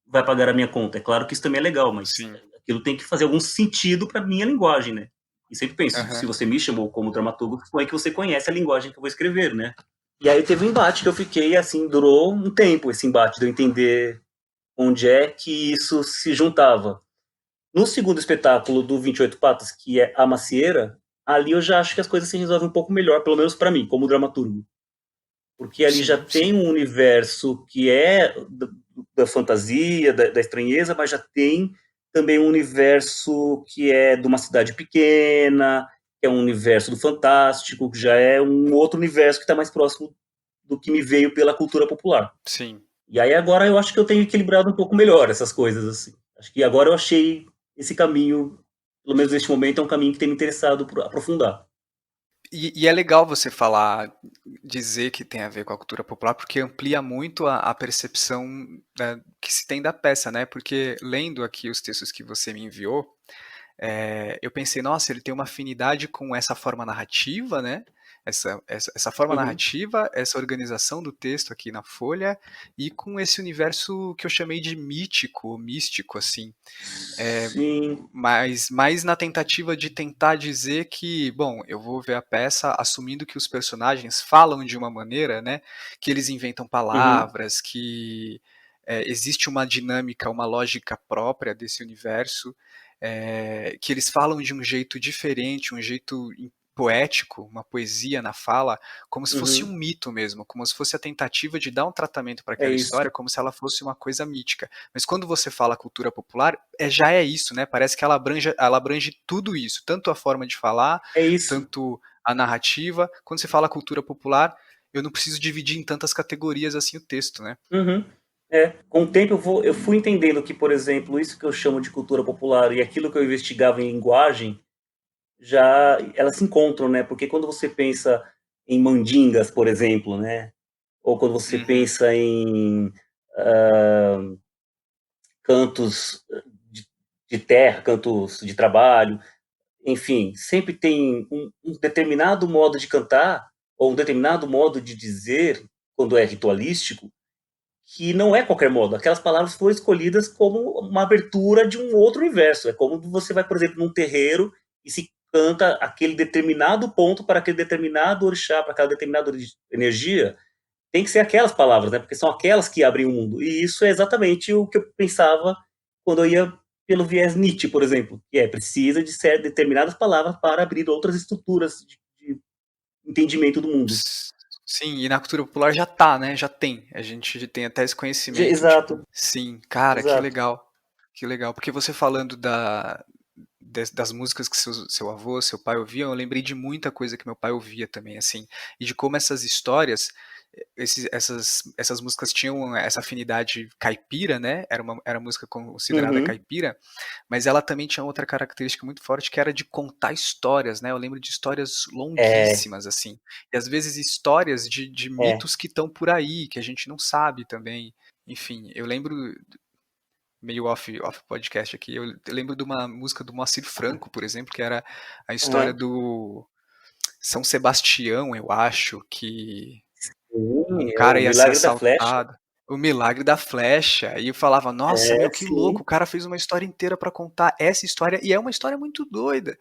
vai pagar a minha conta. É claro que isso também é legal, mas Sim. aquilo tem que fazer algum sentido para minha linguagem, né? E sempre penso, se Aham. você me chamou como dramaturgo, como é que você conhece a linguagem que eu vou escrever, né? E aí teve um embate que eu fiquei, assim, durou um tempo esse embate, de eu entender onde é que isso se juntava. No segundo espetáculo do 28 Patas, que é A Macieira, ali eu já acho que as coisas se resolvem um pouco melhor, pelo menos para mim, como dramaturgo. Porque ali já Sim, tem sim. um universo que é da fantasia, da estranheza, mas já tem também um universo que é de uma cidade pequena, que é um universo do fantástico, que já é um outro universo que está mais próximo do que me veio pela cultura popular. Sim. E aí agora eu acho que eu tenho equilibrado um pouco melhor essas coisas, assim. Acho que agora eu achei esse caminho, pelo menos neste momento, é um caminho que tem me interessado por aprofundar. E é legal você falar, dizer que tem a ver com a cultura popular, porque amplia muito a percepção, né, que se tem da peça, né? Porque lendo aqui os textos que você me enviou, eu pensei, nossa, ele tem uma afinidade com essa forma narrativa, né? Essa forma Uhum. narrativa, essa organização do texto aqui na folha, e com esse universo que eu chamei de mítico, místico, assim. Sim. Mas mais na tentativa de tentar dizer que, bom, eu vou ver a peça assumindo que os personagens falam de uma maneira, né, que eles inventam Uhum. palavras, que existe uma dinâmica, uma lógica própria desse universo, que eles falam de um jeito diferente, um jeito poético, uma poesia na fala, como se fosse um Uhum. mito mesmo, como se fosse a tentativa de dar um tratamento para É aquela isso. história, como se ela fosse uma coisa mítica. Mas quando você fala cultura popular, já é isso, né? Parece que ela abrange tudo isso, tanto a forma de falar, É isso. tanto a narrativa. Quando você fala cultura popular, eu não preciso dividir em tantas categorias assim o texto, né? Uhum. É, com o tempo eu fui entendendo que, por exemplo, isso que eu chamo de cultura popular e aquilo que eu investigava em linguagem, já elas se encontram, né? Porque quando você pensa em mandingas, por exemplo, né? Ou quando você Uhum. pensa em ah, cantos de terra, cantos de trabalho, enfim, sempre tem um determinado modo de cantar ou um determinado modo de dizer, quando é ritualístico, que não é qualquer modo. Aquelas palavras foram escolhidas como uma abertura de um outro universo. É como você vai, por exemplo, num terreiro e se canta aquele determinado ponto para aquele determinado orixá, para aquela determinada energia. Tem que ser aquelas palavras, né? Porque são aquelas que abrem o mundo. E isso é exatamente o que eu pensava quando eu ia pelo viés Nietzsche, por exemplo, que é precisa de ser determinadas palavras para abrir outras estruturas de entendimento do mundo. Sim, e na cultura popular já tá, né? Já tem. A gente tem até esse conhecimento, tipo, Exato, sim, cara, que exato. legal. Que legal. Porque você falando das músicas que seu avô, seu pai ouviam, eu lembrei de muita coisa que meu pai ouvia também, assim, e de como essas histórias, essas músicas tinham essa afinidade caipira, né? Era música considerada Uhum. caipira, mas ela também tinha outra característica muito forte que era de contar histórias, né? Eu lembro de histórias É, longuíssimas, assim, e às vezes histórias de é. mitos que estão por aí, que a gente não sabe também. Enfim, eu lembro, meio off podcast aqui, eu lembro de uma música do Moacir Franco, por exemplo, que era a história Uhum. do São Sebastião, eu acho, que um Sim, é cara o ia ser Milagre da Flecha. assaltado. O Milagre da Flecha. E eu falava, nossa, É, meu, que louco, sim. o cara fez uma história inteira pra contar essa história, e é uma história muito doida.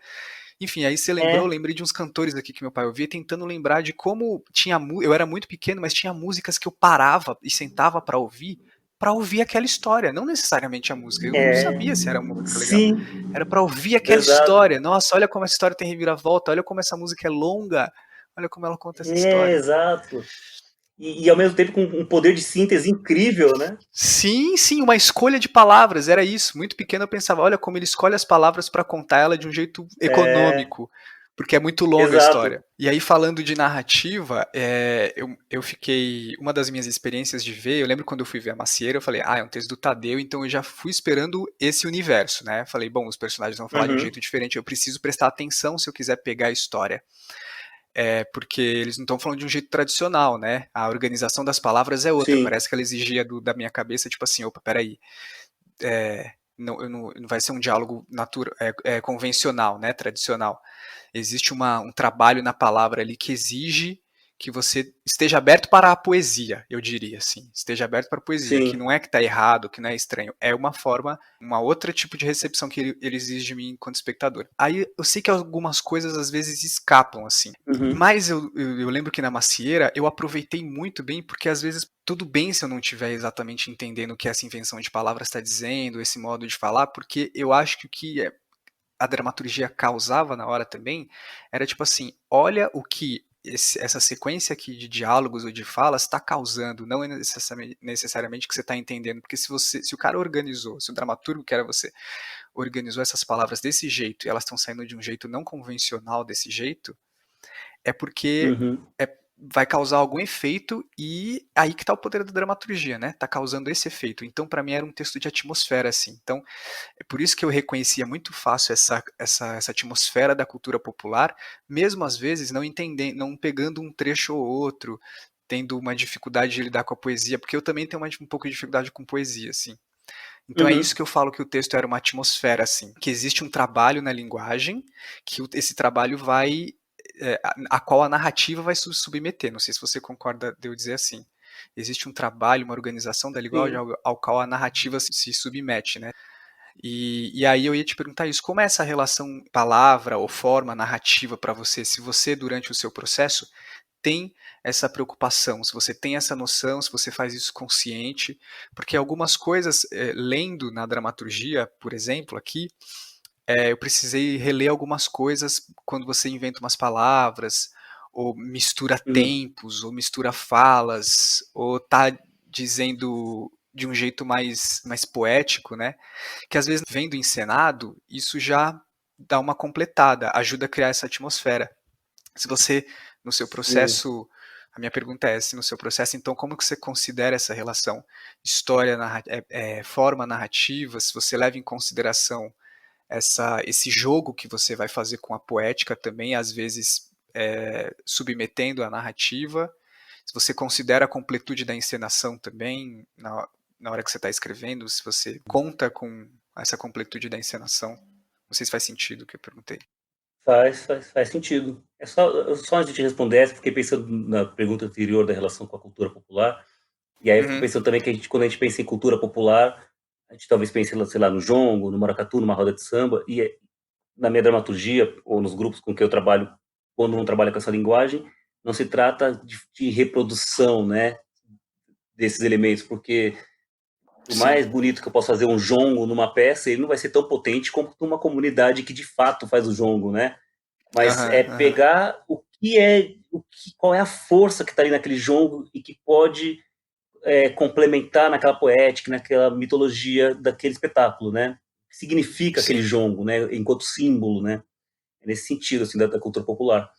Enfim, aí você lembrou, eu É, lembrei de uns cantores aqui que meu pai ouvia, tentando lembrar de como tinha, eu era muito pequeno, mas tinha músicas que eu parava e sentava pra ouvir aquela história, não necessariamente a música, eu não é. sabia se era uma música legal. Sim, Era pra ouvir aquela exato. história. Nossa, olha como essa história tem reviravolta, olha como essa música é longa, olha como ela conta essa É, história. exato. E ao mesmo tempo com um poder de síntese incrível, né? Sim, sim, uma escolha de palavras, era isso. Muito pequeno eu pensava, olha como ele escolhe as palavras para contar ela de um jeito É, econômico, porque é muito longa a exato. história. E aí, falando de narrativa, eu fiquei. Uma das minhas experiências de ver, eu lembro quando eu fui ver a Macieira, eu falei, é um texto do Tadeu, então eu já fui esperando esse universo, né? Falei, bom, os personagens vão falar de um Uhum. jeito diferente, eu preciso prestar atenção se eu quiser pegar a história. porque eles não estão falando de um jeito tradicional, né? A organização das palavras é outra. Sim. Parece que ela exigia da minha cabeça, tipo assim, opa, peraí, não vai ser um diálogo convencional, né? Tradicional. Existe um trabalho na palavra ali que exige que você esteja aberto para a poesia, eu diria assim. Esteja aberto para a poesia, que Sim. não é que está errado, que não é estranho. É uma forma, uma outra tipo de recepção que ele exige de mim enquanto espectador. Aí eu sei que algumas coisas às vezes escapam, assim. Uhum. Mas eu lembro que na macieira eu aproveitei muito bem, porque às vezes tudo bem se eu não estiver exatamente entendendo o que essa invenção de palavras está dizendo, esse modo de falar, porque eu acho que o que a dramaturgia causava na hora também era tipo assim, olha o que essa sequência aqui de diálogos ou de falas está causando, não é necessariamente que você está entendendo, porque se o cara organizou, se o dramaturgo que era você organizou essas palavras desse jeito e elas estão saindo de um jeito não convencional desse jeito, é porque Uhum. vai causar algum efeito e aí que está o poder da dramaturgia, né? Tá causando esse efeito. Então, para mim, era um texto de atmosfera, assim. Então, é por isso que eu reconhecia muito fácil essa atmosfera da cultura popular, mesmo às vezes não entendendo, não pegando um trecho ou outro, tendo uma dificuldade de lidar com a poesia, porque eu também tenho um pouco de dificuldade com poesia, assim. Então é isso Uhum. que eu falo que o texto era uma atmosfera, assim, que existe um trabalho na linguagem, que esse trabalho vai, a qual a narrativa vai se submeter. Não sei se você concorda de eu dizer assim. Existe um trabalho, uma organização da linguagem Sim. ao qual a narrativa se submete, né? E aí eu ia te perguntar isso, como é essa relação palavra ou forma narrativa para você? Se você, durante o seu processo, tem essa preocupação, se você tem essa noção, se você faz isso consciente, porque algumas coisas, lendo na dramaturgia, por exemplo, aqui, eu precisei reler algumas coisas quando você inventa umas palavras, ou mistura Uhum. tempos, ou mistura falas, ou tá dizendo de um jeito mais poético, né? Que às vezes vendo encenado, isso já dá uma completada, ajuda a criar essa atmosfera. Se você, no seu Sim. processo, a minha pergunta é, se no seu processo, então, como que você considera essa relação história, forma narrativa, se você leva em consideração esse jogo que você vai fazer com a poética também, às vezes submetendo a narrativa, se você considera a completude da encenação também, na hora que você está escrevendo, se você conta com essa completude da encenação, não sei se faz sentido o que eu perguntei. Faz sentido. Só antes de te responder essa, fiquei pensando na pergunta anterior da relação com a cultura popular, e aí eu fico Uhum, pensando também que quando a gente pensa em cultura popular, a gente talvez pense, sei lá, no jongo, no maracatu, numa roda de samba, na minha dramaturgia, ou nos grupos com que eu trabalho, quando não trabalha com essa linguagem, não se trata de reprodução, né, desses elementos, porque por sim, mais bonito que eu possa fazer um jongo numa peça, ele não vai ser tão potente como uma comunidade que de fato faz o jongo, né? Mas aham, é aham, pegar qual é a força que está ali naquele jongo e que pode complementar naquela poética, naquela mitologia daquele espetáculo, né? O que significa aquele sim, jongo, né? Enquanto símbolo, né? Nesse sentido, assim, da cultura popular.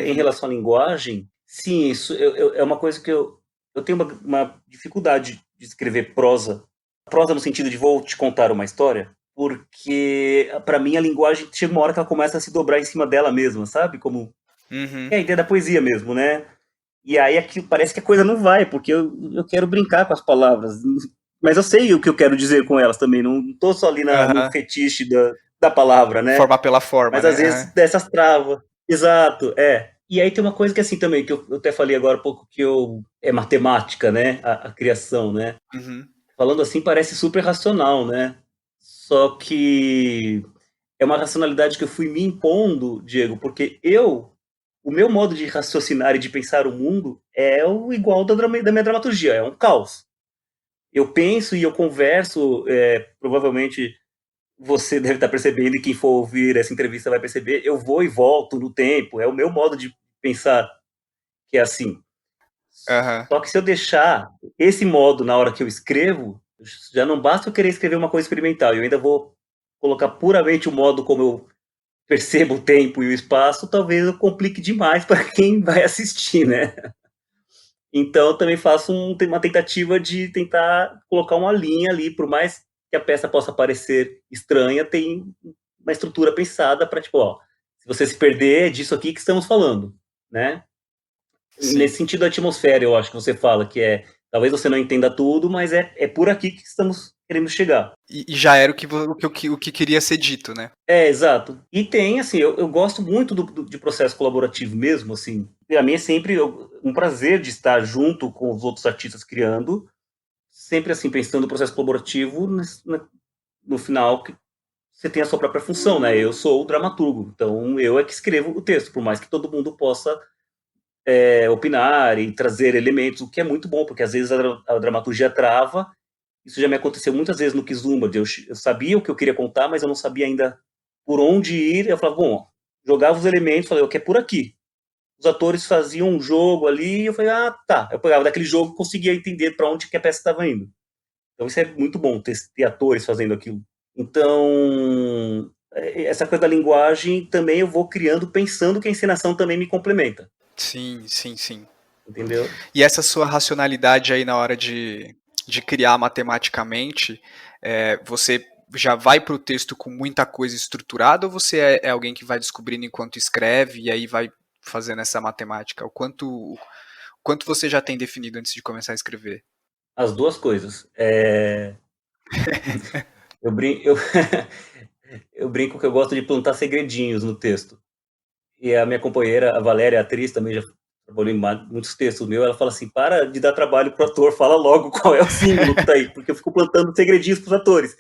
Em uhum, relação à linguagem, sim, isso é uma coisa que eu tenho uma dificuldade de escrever prosa. Prosa no sentido de vou te contar uma história, porque para mim a linguagem chega uma hora que ela começa a se dobrar em cima dela mesma, sabe? Como uhum, é a ideia da poesia mesmo, né? E aí aqui parece que a coisa não vai, porque eu quero brincar com as palavras. Mas eu sei o que eu quero dizer com elas também, não tô só ali no aham, fetiche da palavra, né? formar pela forma, Mas às né, vezes aham, dessas travas. Exato, é. E aí tem uma coisa que assim também, que eu até falei agora há pouco, é matemática, né? A criação, né? uhum, Falando assim parece super racional, né? Só que é uma racionalidade que eu fui me impondo, Diego, porque o meu modo de raciocinar e de pensar o mundo é o igual da minha dramaturgia, é um caos. Eu penso e eu converso, provavelmente você deve estar percebendo, e quem for ouvir essa entrevista vai perceber, eu vou e volto no tempo, é o meu modo de pensar que é assim. aham, Só que se eu deixar esse modo na hora que eu escrevo, já não basta eu querer escrever uma coisa experimental, eu ainda vou colocar puramente o modo como eu percebo o tempo e o espaço, talvez eu complique demais para quem vai assistir, né? Então eu também faço uma tentativa de tentar colocar uma linha ali, por mais que a peça possa parecer estranha, tem uma estrutura pensada para tipo, ó, Se você se perder, é disso aqui que estamos falando, né? Sim. Nesse sentido da atmosfera, eu acho que você fala, que talvez você não entenda tudo, mas é por aqui que estamos querendo chegar. E já era o que queria ser dito, né? Exato. E tem, assim, eu gosto muito de processo colaborativo mesmo, assim. Para mim é sempre um prazer de estar junto com os outros artistas criando, sempre assim, pensando no processo colaborativo, no final, que você tem a sua própria função, né? Eu sou o dramaturgo, então eu é que escrevo o texto, por mais que todo mundo possa opinar e trazer elementos, o que é muito bom, porque às vezes a dramaturgia trava. Isso já me aconteceu muitas vezes no Kizumba, eu sabia o que eu queria contar, mas eu não sabia ainda por onde ir. Eu falava, bom, jogava os elementos, falei, eu quero por aqui. Os atores faziam um jogo ali, eu falei, ah, tá. Eu pegava daquele jogo e conseguia entender para onde que a peça estava indo. Então isso é muito bom, ter atores fazendo aquilo. Então, essa coisa da linguagem também eu vou criando pensando que a encenação também me complementa. Sim, sim, sim. Entendeu? E essa sua racionalidade aí na hora de criar matematicamente, você já vai para o texto com muita coisa estruturada ou você é alguém que vai descobrindo enquanto escreve e aí vai fazendo essa matemática? O quanto você já tem definido antes de começar a escrever? As duas coisas. Eu, brin eu, eu brinco que eu gosto de plantar segredinhos no texto. E a minha companheira, a Valéria, a atriz, também já trabalhou em muitos textos meus, ela fala assim, para de dar trabalho pro ator, fala logo qual é o símbolo que tá aí, porque eu fico plantando segredinhos pros atores.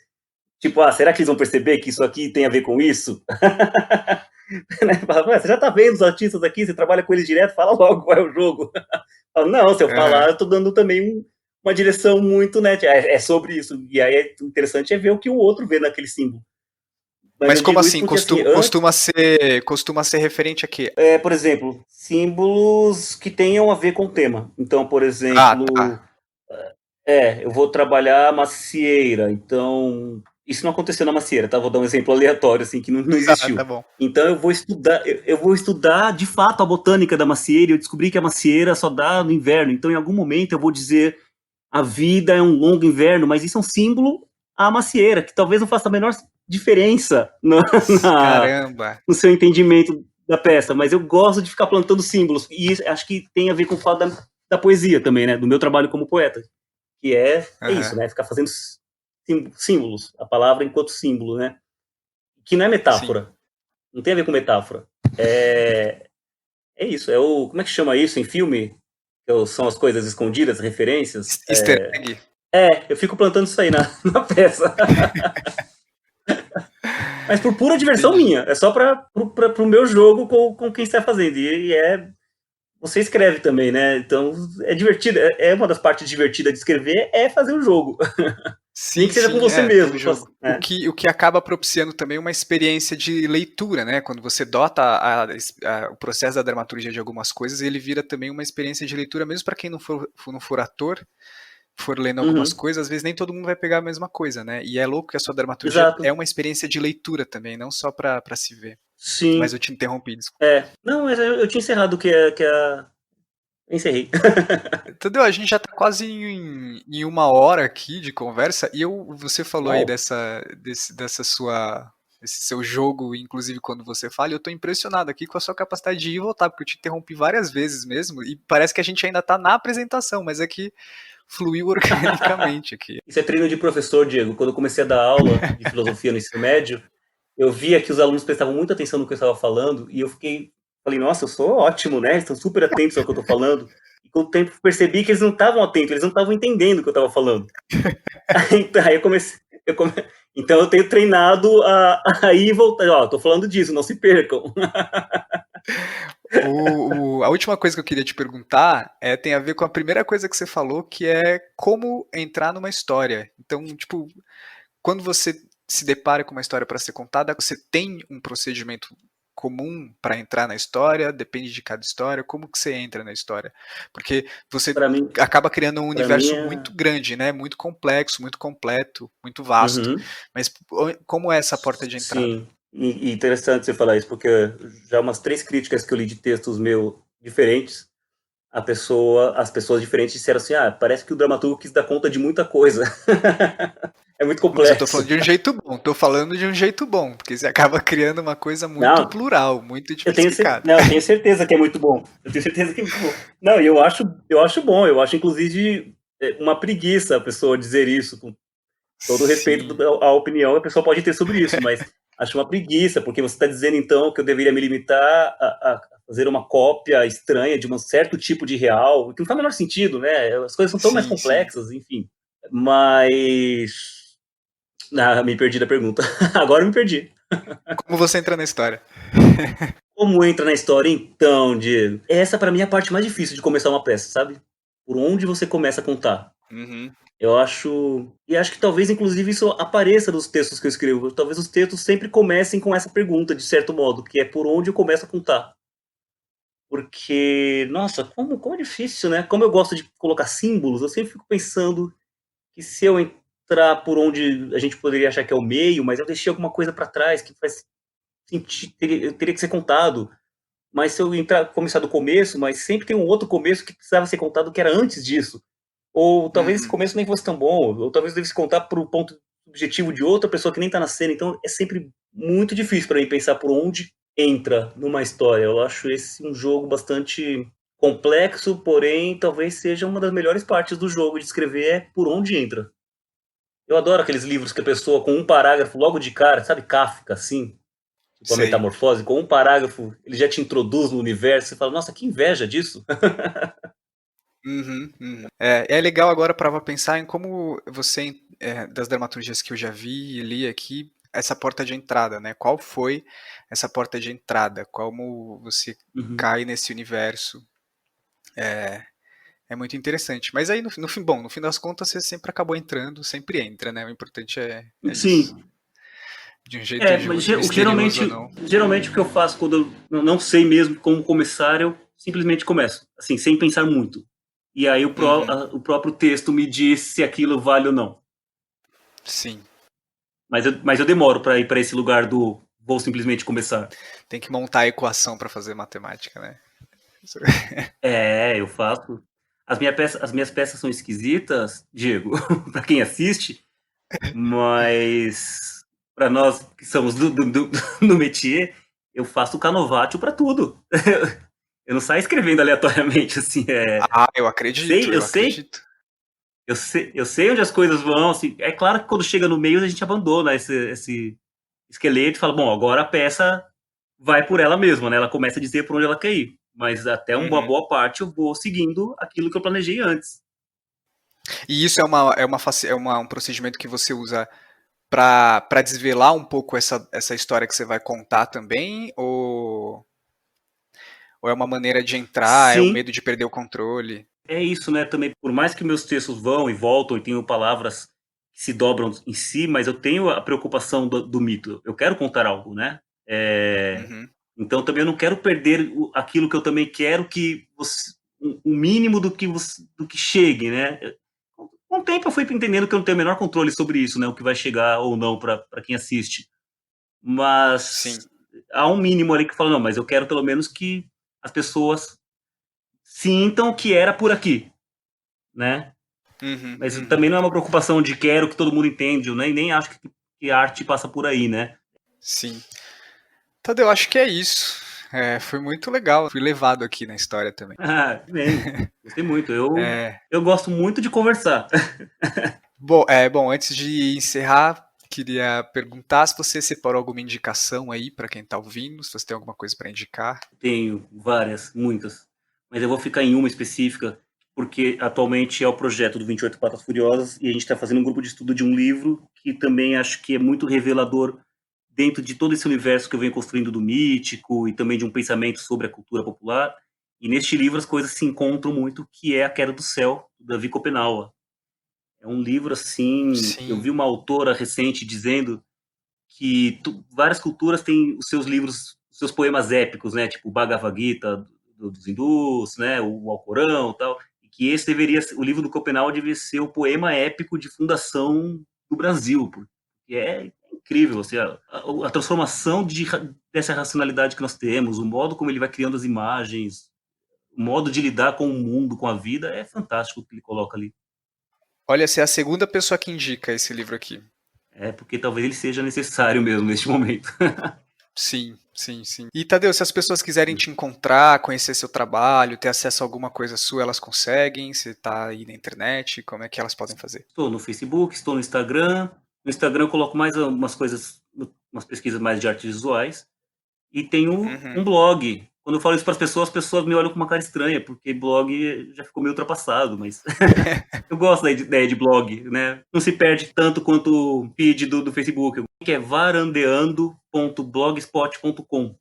Tipo, ah, será que eles vão perceber que isso aqui tem a ver com isso? Você já tá vendo os artistas aqui, você trabalha com eles direto, fala logo qual é o jogo. Falo, não, se eu falar, Uhum. eu tô dando também uma direção muito, né? É sobre isso. E aí o interessante é ver o que o outro vê naquele símbolo. Mas Mas eu como digo isso assim? porque, assim, Costuma ser referente a quê? por exemplo, símbolos que tenham a ver com o tema. Então, por Ah, tá. exemplo, eu vou trabalhar macieira. Então, isso não aconteceu na macieira, tá? Vou dar um exemplo aleatório, assim, que não Tá existiu. bom. Então, eu vou estudar de fato a botânica da macieira e eu descobri que a macieira só dá no inverno. Então, em algum momento, eu vou dizer a vida é um longo inverno, mas isso é um símbolo à macieira, que talvez não faça a menor diferença na, Caramba. no seu entendimento da peça, mas eu gosto de ficar plantando símbolos, e isso, acho que tem a ver com o fato da poesia também, né, do meu trabalho como poeta, que é isso, Uhum. né, ficar fazendo símbolos, a palavra enquanto símbolo, né, que não é Sim. metáfora, não tem a ver com metáfora, é isso, como é que chama isso em filme? São as coisas escondidas, referências, Easter egg? eu fico plantando isso aí na peça. Mas por pura diversão Entendi. minha. É só pro meu jogo com quem está fazendo. Você escreve também, né? Então é divertido. É uma das partes divertidas de escrever é fazer o jogo. Nem Sim, que seja com sim, você ter o mesmo. jogo. Né? O que acaba propiciando também uma experiência de leitura, né? Quando você dota o processo da dramaturgia de algumas coisas, ele vira também uma experiência de leitura, mesmo para quem não for ator, for lendo algumas Uhum. coisas, às vezes nem todo mundo vai pegar a mesma coisa, né? E é louco que a sua dramaturgia é Exato. uma experiência de leitura também, não só para se ver. Mas Sim. eu te interrompi, desculpa. Não, mas eu tinha encerrado que. Encerrei. Entendeu? A gente já tá quase em uma hora aqui de conversa e você falou aí Uau. dessa sua esse seu jogo, inclusive quando você fala, eu tô impressionado aqui com a sua capacidade de ir e voltar, porque eu te interrompi várias vezes mesmo e parece que a gente ainda tá na apresentação, mas é que fluiu organicamente aqui. Isso é treino de professor, Diego. Quando eu comecei a dar aula de filosofia no ensino médio, eu via que os alunos prestavam muita atenção no que eu estava falando e falei, nossa, eu sou ótimo, né? Estão super atentos ao que eu estou falando. E com o tempo percebi que eles não estavam atentos, eles não estavam entendendo o que eu estava falando. Aí eu comecei, então eu tenho treinado a ir e voltar. Ó, tô falando disso, não se percam. A última coisa que eu queria te perguntar tem a ver com a primeira coisa que você falou, que é como entrar numa história. Então, tipo, quando você se depara com uma história para ser contada, você tem um procedimento comum para entrar na história? Depende de cada história. Como que você entra na história? Porque você Para mim, acaba criando um para mim universo é. muito grande, né? Muito complexo, muito completo, muito vasto. Uhum. Mas como é essa porta de entrada? Sim, e interessante você falar isso, porque já umas 3 críticas que eu li de textos meus diferentes, as pessoas diferentes disseram assim, parece que o dramaturgo quis dar conta de muita coisa. É muito Mas eu tô complexo. falando de um jeito bom, tô falando de um jeito bom, porque você acaba criando uma coisa muito Não, plural, muito diversificada. não, eu tenho certeza que é muito bom. Eu tenho certeza que é muito bom. Não, e eu acho bom. Eu acho, inclusive, uma preguiça a pessoa dizer isso, com todo o respeito Sim, à opinião que a pessoa pode ter sobre isso, mas acho uma preguiça, porque você está dizendo, então, que eu deveria me limitar a fazer uma cópia estranha de um certo tipo de real, que não faz o menor sentido, né? As coisas são tão mais sim, sim. complexas, enfim. Mas... Ah, me perdi da pergunta. Agora eu me perdi. Como você entra na história? Como entra na história, então, Diego? Essa, para mim, é a parte mais difícil de começar uma peça, sabe? Por onde você começa a contar. Uhum, Eu acho. E acho que talvez, inclusive, isso apareça nos textos que eu escrevo. Talvez os textos sempre comecem com essa pergunta, de certo modo, que é por onde eu começo a contar. Porque, nossa, como é difícil, né? Como eu gosto de colocar símbolos, eu sempre fico pensando que se eu entrar por onde a gente poderia achar que é o meio, mas eu deixei alguma coisa para trás que faz sentido, teria que ser contado. Mas se eu entrar, começar do começo, mas sempre tem um outro começo que precisava ser contado que era antes disso. Ou talvez esse uhum. começo nem fosse tão bom, ou talvez eu devesse contar para o ponto subjetivo de outra pessoa que nem está na cena. Então é sempre muito difícil para mim pensar por onde entra numa história. Eu acho esse um jogo bastante complexo, porém talvez seja uma das melhores partes do jogo de escrever é por onde entra. Eu adoro aqueles livros que a pessoa com um parágrafo logo de cara, sabe, Kafka, assim, tipo a Sei. metamorfose, com um parágrafo ele já te introduz no universo e fala, nossa, que inveja disso. Uhum, uhum. É legal agora para pensar em como você, das dramaturgias que eu já vi e li aqui, essa porta de entrada, né? Qual foi essa porta de entrada? Como você Uhum. cai nesse universo? É, é muito interessante. Mas aí, no fim, bom, no fim das contas, você sempre acabou entrando, sempre entra, né? O importante é isso. Sim, De um jeito mas misterioso ou geralmente, não. geralmente o que eu faço quando eu não sei mesmo como começar, eu simplesmente começo, assim, sem pensar muito. E aí Uhum, o próprio texto me diz se aquilo vale ou não. sim. Mas eu demoro para ir para esse lugar do vou simplesmente começar. Tem que montar a equação para fazer matemática, né? É, eu faço. As minhas peças são esquisitas, Diego, para quem assiste, mas para nós que somos do métier, eu faço o canovatio para tudo. Eu não saio escrevendo aleatoriamente, assim, Ah, eu acredito, eu eu sei, acredito. eu sei onde as coisas vão, assim, é claro que quando chega no meio a gente abandona esse esqueleto e fala, bom, agora a peça vai por ela mesma, né? Ela começa a dizer por onde ela quer ir, mas até uma Uhum. boa parte eu vou seguindo aquilo que eu planejei antes. E isso um procedimento que você usa para desvelar um pouco essa história que você vai contar também? Ou é uma maneira de entrar, é o Sim, medo de perder o controle? é isso, né? Também, por mais que meus textos vão e voltam e tenham palavras que se dobram em si, mas eu tenho a preocupação do mito. Eu quero contar algo, né? Uhum, Então também eu não quero perder aquilo que eu também quero que o mínimo do que chegue, né? Com o tempo eu fui entendendo que eu não tenho o menor controle sobre isso, né? O que vai chegar ou não para quem assiste. Mas sim. há um mínimo ali que fala, não, mas eu quero pelo menos que as pessoas sintam que era por aqui, né? Uhum, Mas uhum, também não é uma preocupação de quero que todo mundo entenda, eu nem acho que a arte passa por aí, né? sim. Tadeu, eu acho que é isso. Foi muito legal. Fui levado aqui na história também. Ah, bem, gostei muito. É, Eu gosto muito de conversar. bom, antes de encerrar, queria perguntar se você separou alguma indicação aí para quem está ouvindo, se você tem alguma coisa para indicar. Tenho várias, muitas. Mas eu vou ficar em uma específica, porque atualmente é o projeto do 28 Patas Furiosas e a gente está fazendo um grupo de estudo de um livro que também acho que é muito revelador dentro de todo esse universo que eu venho construindo do mítico e também de um pensamento sobre a cultura popular. E neste livro as coisas se encontram muito, que é A Queda do Céu, do Davi Copenaua. É um livro assim, eu Sim. vi uma autora recente dizendo que várias culturas têm os seus livros, os seus poemas épicos, né? Tipo o Bhagavad Gita dos hindus, né? O Alcorão e tal. E que esse deveria ser, o livro do Copenau deveria ser o poema épico de fundação do Brasil, porque é incrível, assim, a transformação dessa racionalidade que nós temos, o modo como ele vai criando as imagens, o modo de lidar com o mundo, com a vida, é fantástico o que ele coloca ali. Olha, você é a segunda pessoa que indica esse livro aqui. porque talvez ele seja necessário mesmo neste momento. Sim, sim, sim. E Tadeu, se as pessoas quiserem te encontrar, conhecer seu trabalho, ter acesso a alguma coisa sua, elas conseguem? Você está aí na internet? Como é que elas podem fazer? Estou no Facebook, estou no Instagram. No Instagram eu coloco mais umas coisas, umas pesquisas mais de artes visuais. E tenho um Uhum. blog. Quando eu falo isso para as pessoas me olham com uma cara estranha, porque blog já ficou meio ultrapassado, mas eu gosto da ideia de blog, né? Não se perde tanto quanto o feed do Facebook, que é varandeando.blogspot.com.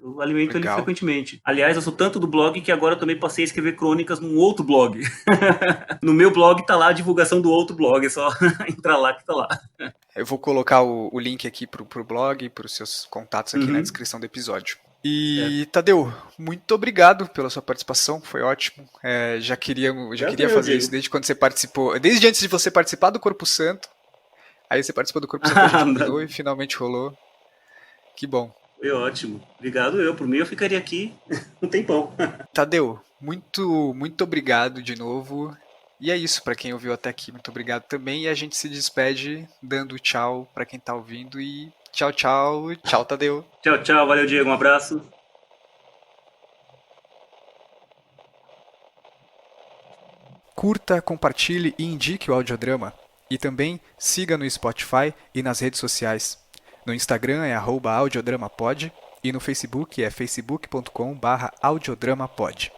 Eu alimento ele Legal. frequentemente. Aliás, eu sou tanto do blog que agora eu também passei a escrever crônicas num outro blog. No meu blog tá lá a divulgação do outro blog, é só entrar lá que tá lá. Eu vou colocar o link aqui pro blog e pros seus contatos aqui na Uhum, descrição do episódio. certo. E, Tadeu, muito obrigado pela sua participação, foi ótimo. Já Obrigado queria eu, fazer isso Diego. desde quando você participou, desde antes de você participar do Corpo Santo. Aí você participou do Corpo Santo, a gente combinou e finalmente rolou. Que bom. Foi ótimo. Obrigado eu. Por mim, eu ficaria aqui um tempão. Tadeu, muito obrigado de novo. E é isso, para quem ouviu até aqui, muito obrigado também. E a gente se despede dando tchau para quem tá ouvindo. E tchau, tchau, tchau, Tadeu. Tchau, tchau. Valeu, Diego. Um abraço. Curta, compartilhe e indique o audiodrama. E também siga no Spotify e nas redes sociais. No Instagram é @audiodramapod e no Facebook é facebook.com/audiodramapod.